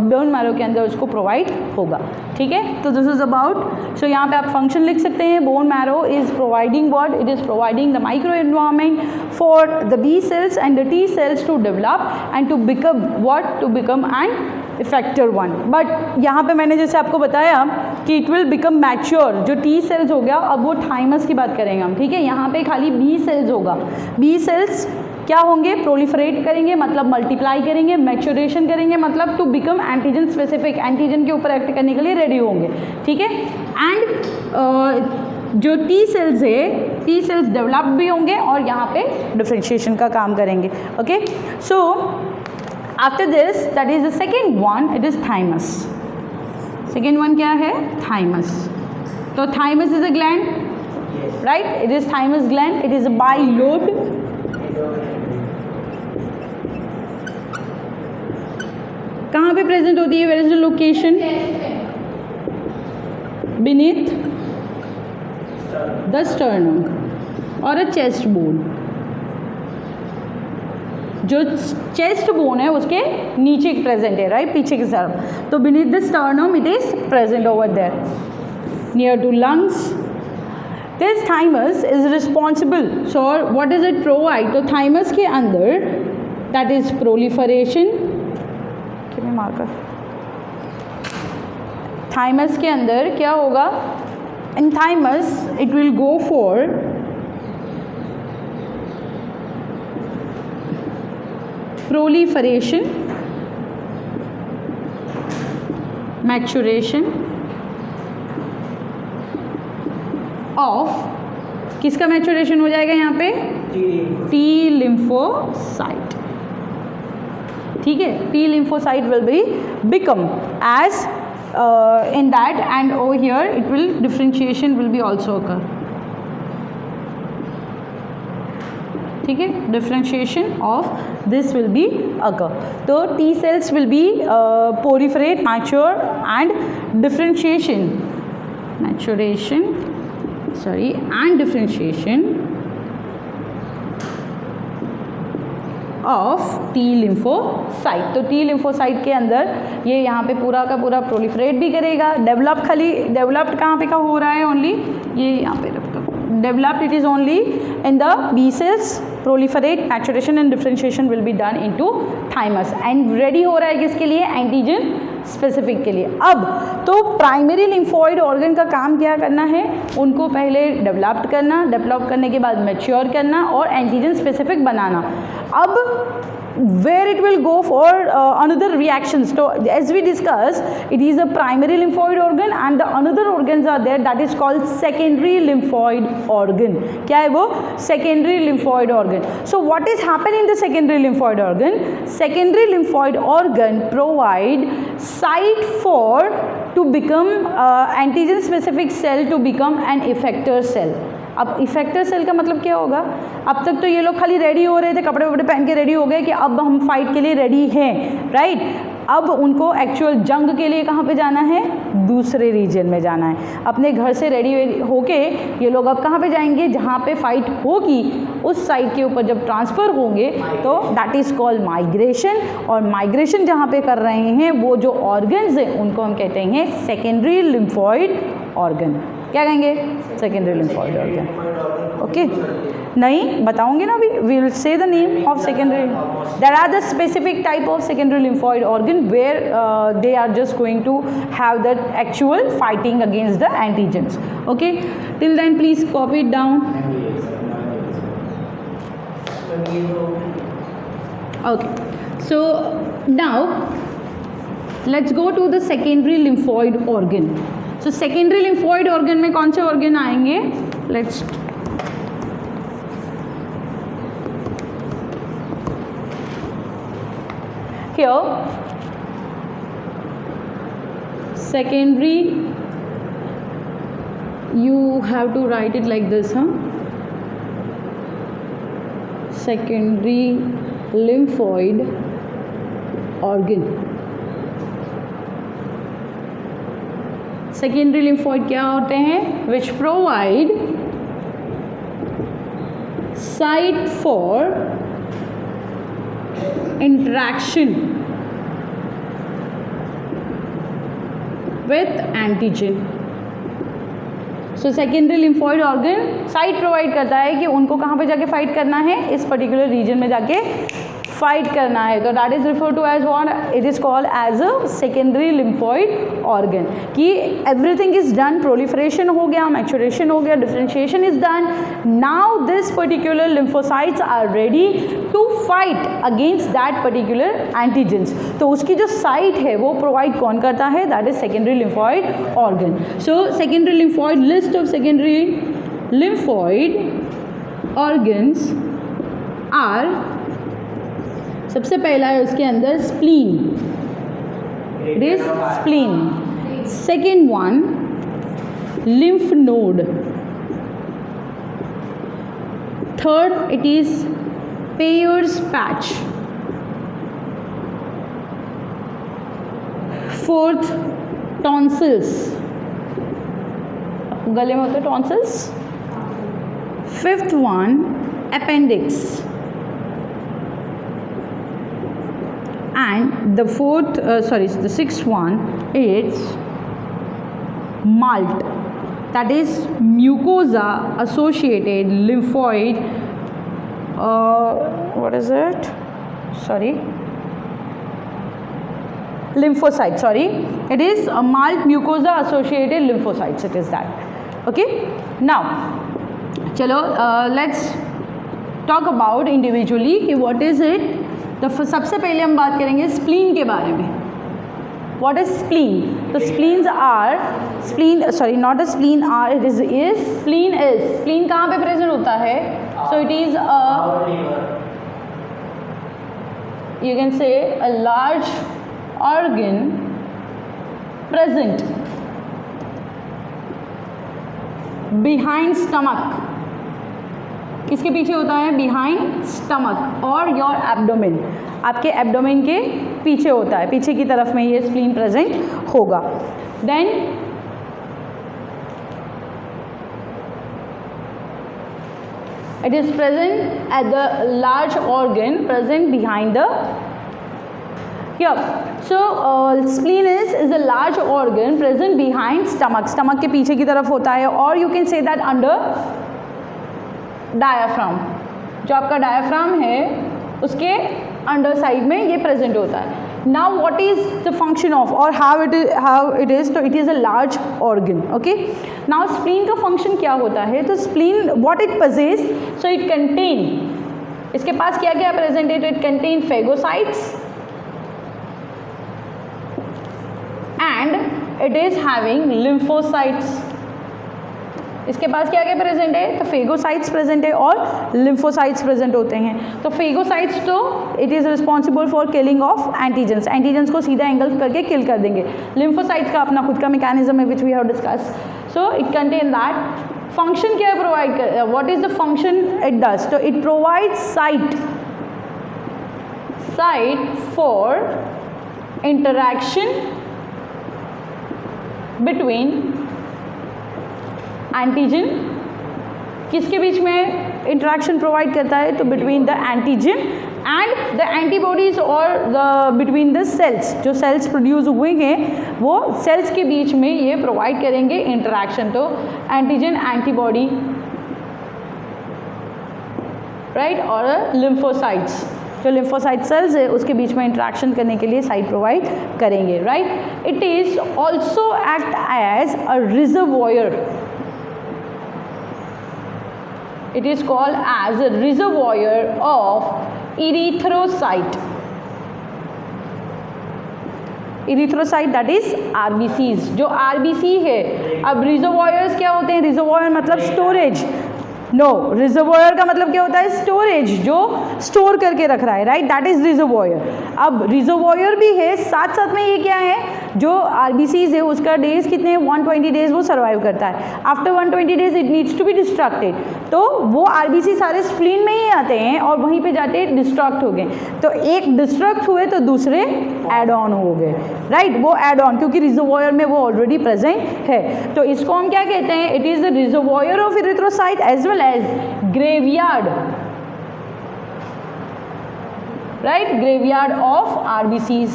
बोन मैरो के अंदर उसको प्रोवाइड होगा. ठीक है. तो दिस इज अबाउट, सो यहाँ पे आप फंक्शन लिख सकते हैं. Bone marrow is providing what? It is providing the micro environment for the B cells and the T cells to develop and to become what? To become an effector one. बट यहाँ पे मैंने जैसे आपको बताया कि इट विल बिकम मैच्योर. जो T cells हो गया, अब वो थाइमस की बात करेंगे हम. ठीक है. यहाँ पे खाली बी सेल्स होगा. बी सेल्स क्या होंगे? प्रोलिफरेट करेंगे, मतलब मल्टीप्लाई करेंगे. मैच्योरेशन करेंगे, मतलब to become antigen specific, antigen के ऊपर एक्ट करने के लिए रेडी होंगे. ठीक है. एंड जो टी सेल्स है, टी सेल्स डेवलप भी होंगे और यहाँ पे डिफ्रेंशिएशन का काम करेंगे. Okay. So after this, that is the second one, it is thymus. Second one क्या है? Thymus. तो thymus is a gland, Yes. right? It is thymus gland. It is a bilobed. कहाँ पे प्रेजेंट होती है? Where is the location? Beneath the sternum or a chest bone. जो chest bone है उसके नीचे प्रेजेंट है, राइट? पीछे की तरफ. तो beneath the sternum it is present over there near to lungs. This thymus is responsible. So what is it provide? तो थाइमस के अंदर दैट इज प्रोलिफरेशन. कितने मार्कर? थाइमस के अंदर क्या होगा? In thymus it will go for proliferation, maturation of, किसका maturation हो जाएगा यहाँ पे? T lymphocyte. ठीक है. T lymphocyte will be become as in that, and over here it will differentiation will be also occur. ठीक है. Differentiation of this will be occur. तो T cells will be proliferate, mature and differentiation, maturation sorry and differentiation of T lymphocyte. तो T lymphocyte के अंदर ये यहाँ पे पूरा का पूरा प्रोलिफरेट भी करेगा. डेवलप खाली डेवलप्ड कहाँ पे का हो रहा है? ओनली ये यहाँ पे developed, it is only in the B cells. Proliferate, maturation and differentiation will be done into thymus and ready हो रहा है किसके लिए? एंटीजन स्पेसिफिक के लिए. अब तो प्राइमरी लिम्फोइड ऑर्गन का काम क्या करना है? उनको पहले डेवलप करना, डेवलप करने के बाद मैच्योर करना और एंटीजन स्पेसिफिक बनाना. अब where it will go for another reactions. So as we discussed, it is a primary lymphoid organ and the another organs are there, that is called secondary lymphoid organ. क्या है वो? Secondary lymphoid organ. So what is happening in the secondary lymphoid organ? Secondary lymphoid organ provide site for to become antigen specific cell to become an effector cell. अब effector cell का मतलब क्या होगा? अब तक तो ये लोग खाली रेडी हो रहे थे, कपड़े वपड़े पहन के रेडी हो गए कि अब हम फाइट के लिए रेडी हैं, राइट? अब उनको एक्चुअल जंग के लिए कहाँ पे जाना है? दूसरे रीजन में जाना है। अपने घर से रेडी होके ये लोग अब कहाँ पे जाएंगे? जहाँ पे फाइट होगी उस साइड के ऊपर जब ट्रांसफ़र होंगे तो दैट इज़ कॉल्ड माइग्रेशन। और माइग्रेशन जहाँ पे कर रहे हैं वो जो ऑर्गन्स हैं उनको हम कहते हैं सेकेंडरी लिम्फॉइड ऑर्गन। क्या कहेंगे? Secondary lymphoid organ. ओके, नहीं बताऊंगी ना अभी, we will say the name of secondary. There are the specific type of secondary lymphoid organ where they are just going to have the actual fighting against the antigens. Okay, till then please copy it down. Okay, so now let's go to the secondary lymphoid organ. So secondary lymphoid organ में कौन से organ आएंगे? Let's here secondary, you have to write it like this, huh? Secondary lymphoid organ. Secondary lymphoid क्या होते हैं? Which provide site for interaction with antigen. So secondary lymphoid organ site provide करता है कि उनको कहाँ पे जाके फाइट करना है? इस पर्टिकुलर रीजन में जाके फाइट करना है। तो that is refer to as what? It is called as a secondary lymphoid organ. कि एवरीथिंग इज डन, प्रोलिफरेशन हो गया, मैच्योरेशन हो गया, differentiation is done, now this particular lymphocytes are ready to fight against that particular antigens. तो उसकी जो site है वो प्रोवाइड कौन करता है? That is secondary lymphoid organ. So secondary lymphoid, list of secondary lymphoid organs are, सबसे पहला है उसके अंदर spleen, it is spleen. Second one lymph node, third it is Peyer's patch, fourth tonsils, गले में होते हैं tonsils, fifth one appendix, and the the sixth one is MALT, that is mucosa associated lymphoid, what is it? Lymphocyte, it is a MALT, mucosa associated lymphocytes, it is that. Okay, now chalo let's talk about individually कि what is it. तो सबसे पहले हम बात करेंगे spleen के बारे में. What is spleen? The spleens are spleen कहाँ पे प्रेजेंट होता है? So it is you can say a large organ present behind stomach. किसके पीछे होता है? बिहाइंड स्टमक और योर एब्डोमेन, आपके एब्डोमेन के पीछे होता है, पीछे की तरफ में ये स्प्लीन प्रेजेंट होगा. Then it is present at the large organ present behind the here. So spleen is a large organ present behind stomach के पीछे की तरफ होता है, और you can say that under diaphragm, जो आपका डायाफ्राम है उसके अंडर साइड में ये प्रेजेंट होता है. Now what is the function of और हाउ इट इज, तो it is a large organ. Okay, now spleen का फंक्शन क्या होता है? तो spleen what it possess, so it contain, इसके पास क्या क्या प्रेजेंट है? It contain phagocytes and it is having lymphocytes. इसके पास क्या क्या प्रेजेंट है? तो फेगोसाइट्स प्रेजेंट है और लिम्फोसाइट्स प्रेजेंट होते हैं. तो फेगोसाइट्स तो it is responsible for killing of antigens, antigens को सीधा एंगल्फ करके किल कर देंगे. लिम्फोसाइट्स का अपना खुद का मैकेनिज्म है which we have discuss. So it contain that function क्या प्रोवाइड कर, what is the function it does, तो it provide site for interaction between antigen, किसके बीच में इंटरैक्शन प्रोवाइड करता है, तो between the antigen and the antibodies और द बिटवीन द सेल्स, जो सेल्स प्रोड्यूस हुए हैं वो सेल्स के बीच में ये प्रोवाइड करेंगे इंटरैक्शन, तो एंटीजन एंटीबॉडी राइट, और लिम्फोसाइट्स, जो लिम्फोसाइट सेल्स है उसके बीच में इंटरैक्शन करने के लिए साइट प्रोवाइड करेंगे right. It is also act as a reservoir, it is called as a reservoir of erythrocyte, that is RBCs, जो RBC है। अब रिजर्वॉयर्स क्या होते हैं, रिजर्वॉयर मतलब स्टोरेज, नो रिजर्वॉयर का मतलब क्या होता है, स्टोरेज, जो स्टोर करके रख रहा है राइट, दैट इज रिजर्वॉयर। अब रिजर्वॉयर भी है, साथ साथ में ये क्या है, जो आरबीसीज है उसका डेज कितने हैं, 120 डेज वो सर्वाइव करता है। After 120 days it needs to be destructed, तो वो आरबीसी सारे स्प्लीन में ही आते हैं और वहीं पे जाते डिस्ट्रक्ट हो गए, तो एक डिस्ट्रक्ट हुए तो दूसरे एड ऑन हो गए राइट, वो एड ऑन क्योंकि रिजर्वॉयर में वो ऑलरेडी प्रेजेंट है। तो इसको हम क्या कहते हैं, it is the reservoir of erythrocyte as well as graveyard right, graveyard of RBCs.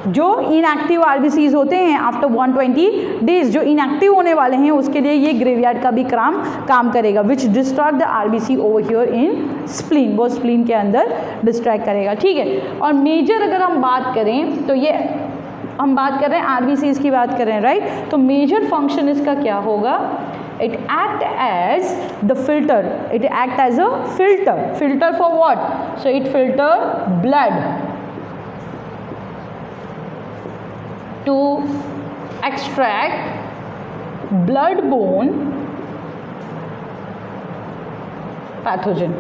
जो इनएक्टिव आरबीसीज होते हैं आफ्टर 120 डेज, जो इनएक्टिव होने वाले हैं उसके लिए ये ग्रेवयार्ड का भी काम करेगा, which distract the RBC over here in spleen, वो स्प्लीन के अंदर डिस्ट्रैक्ट करेगा ठीक है। और मेजर अगर हम बात करें तो ये हम बात कर रहे हैं आरबीसीज की बात कर रहे हैं राइट, तो मेजर फंक्शन इसका क्या होगा, it act as the filter, it act as a filter for what, so it filter blood to extract blood-borne pathogen,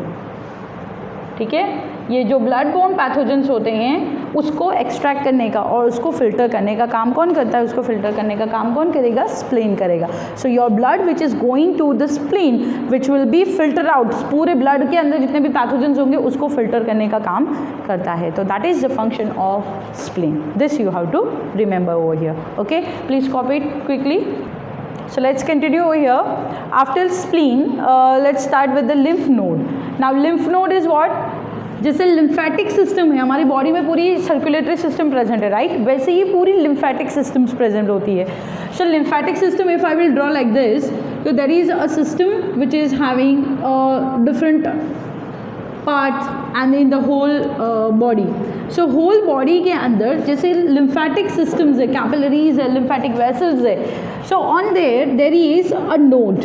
ठीक है। ये जो ब्लड बोर्न पैथोजेंस होते हैं उसको एक्सट्रैक्ट करने का और उसको फिल्टर करने का काम कौन करता है, उसको फिल्टर करने का काम कौन करेगा, स्प्लीन करेगा। So your blood which is going to the spleen which will be filter out, पूरे ब्लड के अंदर जितने भी पैथोजेंस होंगे उसको फिल्टर करने का काम करता है, तो that is the function of spleen. This you have to remember over here, okay, please copy it quickly. So let's continue over here. After spleen, let's start with the lymph node. Now lymph node is what? जैसे lymphatic system है हमारी body में, पूरी circulatory system present है right, वैसे ही पूरी lymphatic systems present होती है। So lymphatic system, if I will draw like this, तो there is a system which is having different parts and in the whole body. So whole body के अंदर जैसे लिम्फेटिक सिस्टम्स है, capillaries है, lymphatic vessels है, so on there is a node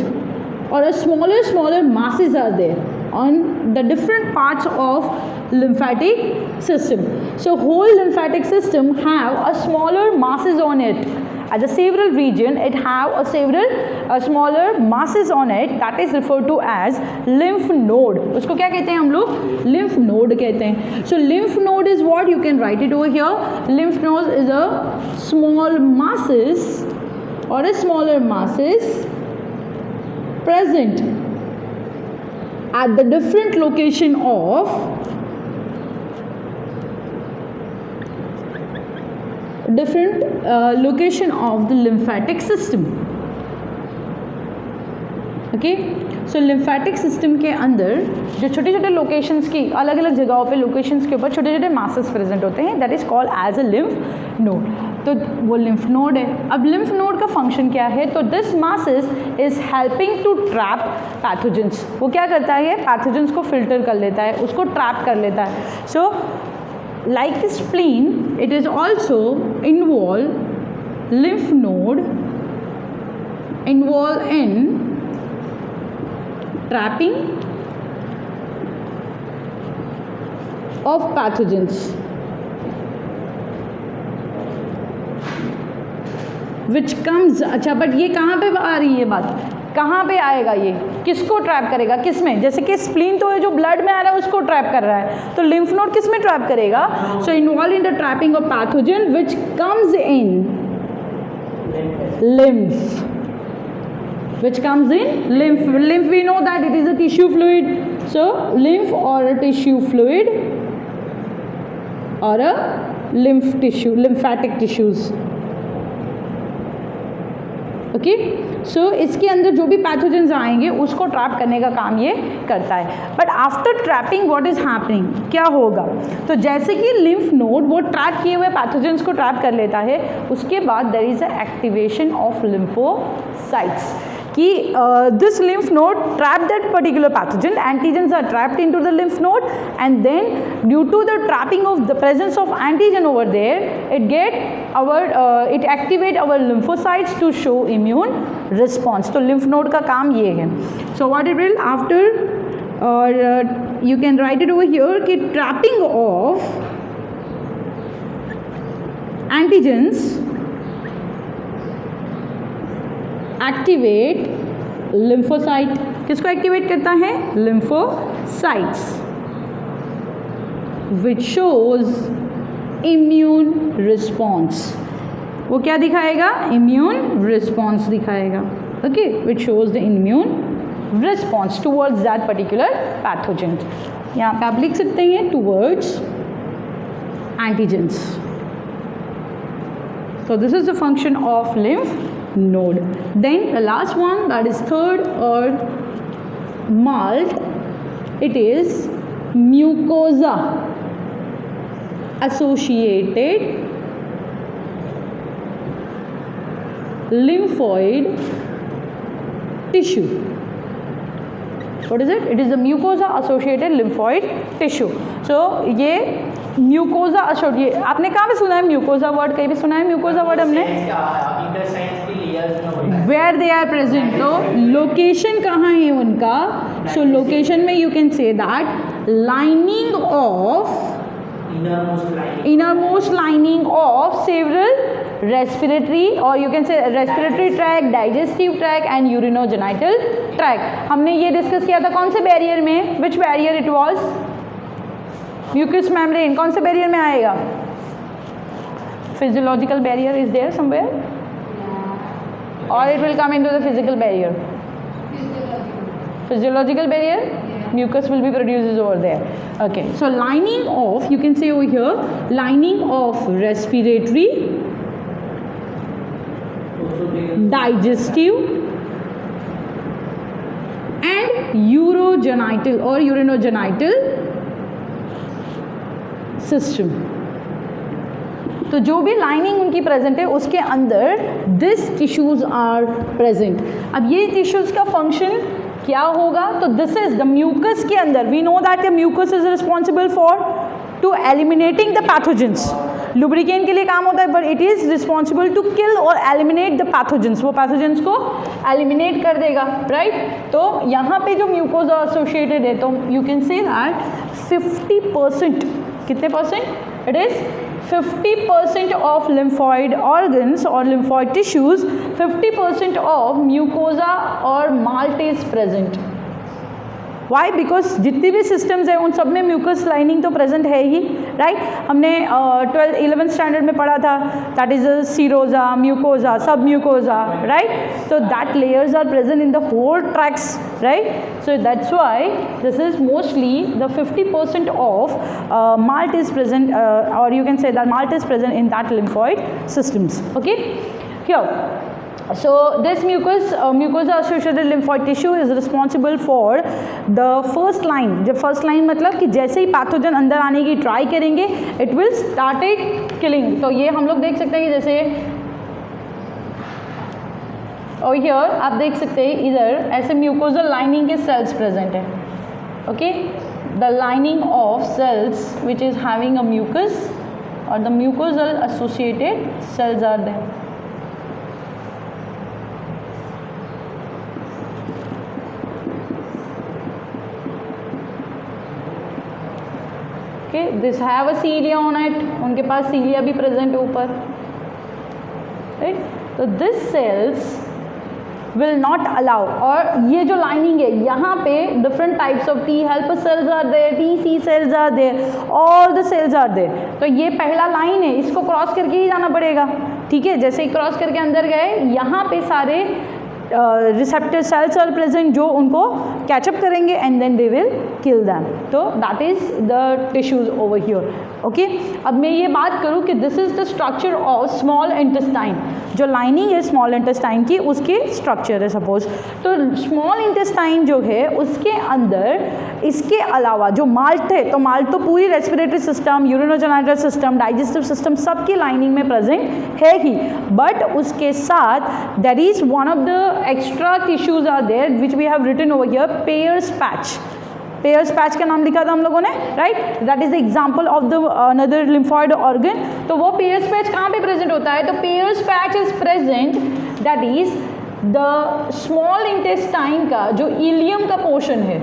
or a smaller masses are there on the different parts of lymphatic system. So whole lymphatic system have a smaller masses on it. At the several region it have a smaller masses on it, that is referred to as lymph node. उसको क्या कहते हैं हम लोग, lymph node कहते हैं। So lymph node is what, you can write it over here, lymph node is a small masses or a smaller masses present at the different location of the lymphatic system, okay। So lymphatic system के अंदर जो छोटे छोटे locations की अलग अलग जगहों पे लोकेशंस के ऊपर छोटे छोटे मासेस प्रेजेंट होते हैं, that is called as a lymph node, तो वो लिम्फ नोड है। अब लिम्फ नोड का फंक्शन क्या है, तो this masses is helping to trap pathogens, वो क्या करता है, पैथोजेंस को फिल्टर कर लेता है, उसको ट्रैप कर लेता है। So like spleen it is also involve lymph node involve in trapping of pathogens which comes, अच्छा बट ये कहाँ पे आ रही है बात, कहाँ पे आएगा, ये किसको ट्रैप करेगा, किस में, जैसे कि स्प्लीन तो है जो ब्लड में आ रहा है उसको ट्रैप कर रहा है, तो लिम्फ नोड किस में ट्रैप करेगा, so involve in the trapping of pathogen which comes in lymph, which comes in lymph. Lymph, we know that it is a tissue fluid. So lymph or a tissue fluid or a lymph tissue, lymphatic tissues. Okay so इसके अंदर जो भी pathogens आएंगे उसको trap करने का काम ये करता है. But after trapping what is happening, क्या होगा? तो जैसे कि लिम्फ नोड वो ट्रैप किए हुए पैथोजेंस को ट्रैप कर लेता है, उसके बाद there is a activation of lymphocytes कि this lymph node trap that particular pathogen, antigens are trapped into the lymph node, and then due to the trapping of the presence of antigen over there, it activate our lymphocytes to show immune response. तो lymph node का काम ये है. So what it will after, or you can write it over here कि trapping of antigens activate lymphocyte. किसको activate करता है? Lymphocytes, which shows immune response. वो क्या दिखाएगा? इम्यून रिस्पॉन्स दिखाएगा. Okay, which shows the immune response towards that particular pathogen. यहाँ पे आप लिख सकते हैं towards antigens. So this is the function of lymph node. Then the last one, that is third or MALT, it is mucosa associated lymphoid tissue. What is it? It is the mucosa associated lymphoid tissue. So ये mucosa associate, आपने कहाँ पे सुना है mucosa word? कहीं भी सुना है म्यूकोजा वर्ड हमने? Where they are present. तो लोकेशन कहाँ है उनका? सो लोकेशन में you can say that lining of, innermost lining of several respiratory, or you can say respiratory tract, digestive tract and urinogenital tract. हमने ये discuss किया था कौन से बैरियर में? which barrier it was? Mucus membrane. कौन से बैरियर में आएगा? Physiological barrier is there somewhere, और it will come into the physical barrier. Physiological barrier, mucus will be produced over there. Okay, so lining of, you can say over here, lining of respiratory, digestive and urogenital or urinogenital system. तो जो भी lining उनकी present है उसके अंदर this tissues are present. अब ये tissues का फंक्शन क्या होगा? तो दिस इज द म्यूकस के अंदर, we know that the mucus is responsible for to eliminating the pathogens. Lubricant के लिए काम होता है, but it is responsible to kill और एलिमिनेट द पैथोजेंस. वो पैथोजेंस को एलिमिनेट कर देगा, राइट? तो यहाँ पे जो म्यूकोजा एसोसिएटेड है, तो यू कैन से दैट 50%, कितने percent? It is 50% of lymphoid organs or lymphoid tissues, 50% of mucosa or MALT is present. Why? Because जितनी भी सिस्टम्स हैं उन सब में म्यूकस लाइनिंग तो प्रेजेंट है ही, राइट? हमने 11th स्टैंडर्ड में पढ़ा था, दैट इज सीरोजा, म्यूकोजा, सब म्यूकोजा, राइट? तो that layers are present in the whole tracts, right? So that's why this is mostly the 50% of MALT is present, or you can say that MALT is present in that lymphoid systems. Okay, here. So this mucosa associated lymphoid tissue is responsible for the first line. जब first line मतलब कि जैसे ही pathogen अंदर आने की try करेंगे, it will started killing. तो ये हम लोग देख सकते हैं कि जैसे और here आप देख सकते हैं इधर ऐसे म्यूकोजल लाइनिंग के सेल्स प्रेजेंट है. Okay, the lining of cells which is having a mucus or the mucosal associated cells are there. Okay, this have a cilia on it. उनके पास cilia भी present है ऊपर, right? तो this cells will not allow, और ये जो lining है यहाँ पे different types of T helper cells are there, TC cells are there, all the cells are there. तो ये पहला line है, इसको क्रॉस करके ही जाना पड़ेगा, ठीक है? जैसे ही क्रॉस करके अंदर गए, यहाँ पे सारे रिसेप्टर सेल्स आर प्रेजेंट जो उनको कैचअप करेंगे and then they will kill them. तो that is the tissues over here. Okay, अब मैं ये बात करूँ कि this is the structure of small intestine. जो लाइनिंग है स्मॉल इंटेस्टाइन की उसके स्ट्रक्चर है सपोज. तो स्मॉल इंटेस्टाइन जो है उसके अंदर इसके अलावा जो माल्ट है, तो माल्ट तो पूरी respiratory system, urinogenital system, digestive system सबकी लाइनिंग में प्रेजेंट है ही, बट उसके साथ there is one of the extra tissues are there which we have written over here, Peyer's patch. Peyer's patch का नाम लिखा था हम लोगों ने, right. That is the example of the another lymphoid organ. तो वो पेयर्स पैच कहाँ पे प्रेजेंट होता है? तो pairs patch is present, that is the small intestine का जो इलियम का पोर्शन है.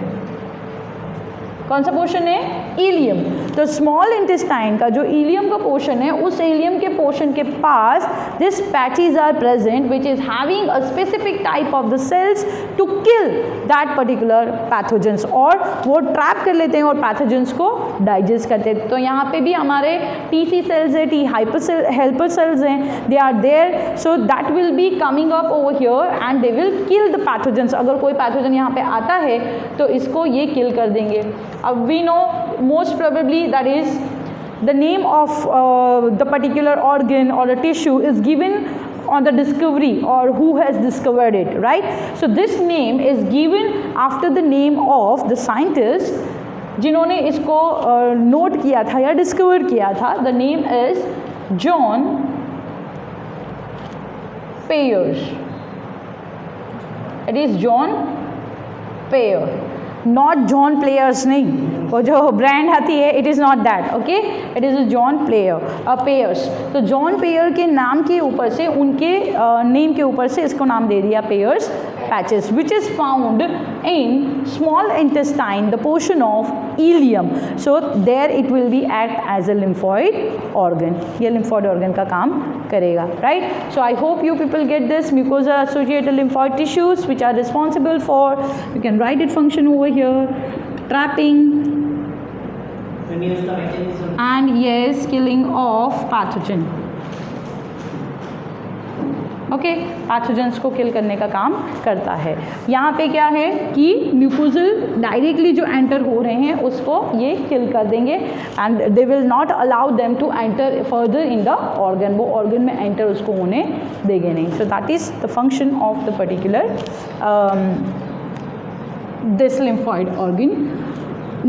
कौन सा पोर्शन है? इलियम. तो स्मॉल इंटेस्टाइन का जो इलियम का पोर्शन है, उस इलियम के पोर्शन के पास this patches are present which is having a specific type of the cells to kill that particular pathogens, और वो ट्रैप कर लेते हैं और पैथोजेंस को डाइजेस्ट करते हैं. तो यहाँ पे भी हमारे टी सेल्स है, टी हेल्पर सेल्स हैं, they are there. So that will be coming up over here and they will kill the pathogens. अगर कोई पैथोजन यहाँ पे आता है तो इसको ये किल कर देंगे. अब we know most probably that is the name of the particular organ or a tissue is given on the discovery or who has discovered it, right? So this name is given after the name of the scientist जिन्होंने इसको note किया था या discover किया था. The name is John Peyer. It is John Peyer, not John players. नहीं, वो जो ब्रांड आती है it is not that. Okay, it is John pairs. तो जॉन पेयर के नाम के ऊपर से, उनके नेम के ऊपर से इसको नाम दे दिया Peyer's patches, which is found in small intestine, the portion of ileum. So there it will be act as a lymphoid organ. ये लिम्फॉइड ऑर्गन का काम करेगा, right. So I hope you people get this. Mucosa associated lymphoid tissues which are responsible for, you can write it function over here, trapping and yes, killing of pathogen. Okay, pathogens को kill करने का काम करता है. यहाँ पे क्या है कि म्यूकोजल डायरेक्टली जो एंटर हो रहे हैं उसको ये किल कर देंगे and they will not allow them to enter further in the organ. वो ऑर्गन में एंटर उसको होने देंगे नहीं. So that is the function of the particular this lymphoid organ.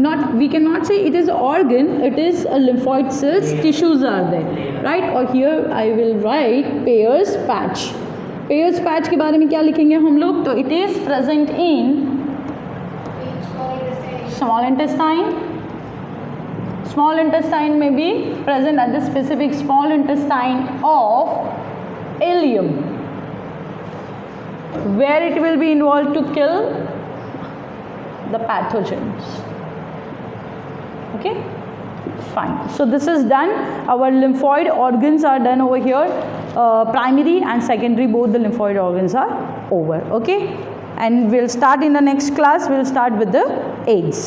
Not, we cannot say it is organ, it is a lymphoid cells, tissues are there, right. Or here I will write Peyer's patch. Peyer's patch के बारे में क्या लिखेंगे हम लोग? तो it is present in small intestine. Small intestine may be present at the specific small intestine of ileum, where it will be involved to kill the pathogens. Okay, fine. So this is done. Our lymphoid organs are done over here. Primary and secondary, both the lymphoid organs are over. Okay, and we'll start in the next class. We'll start with the AIDS.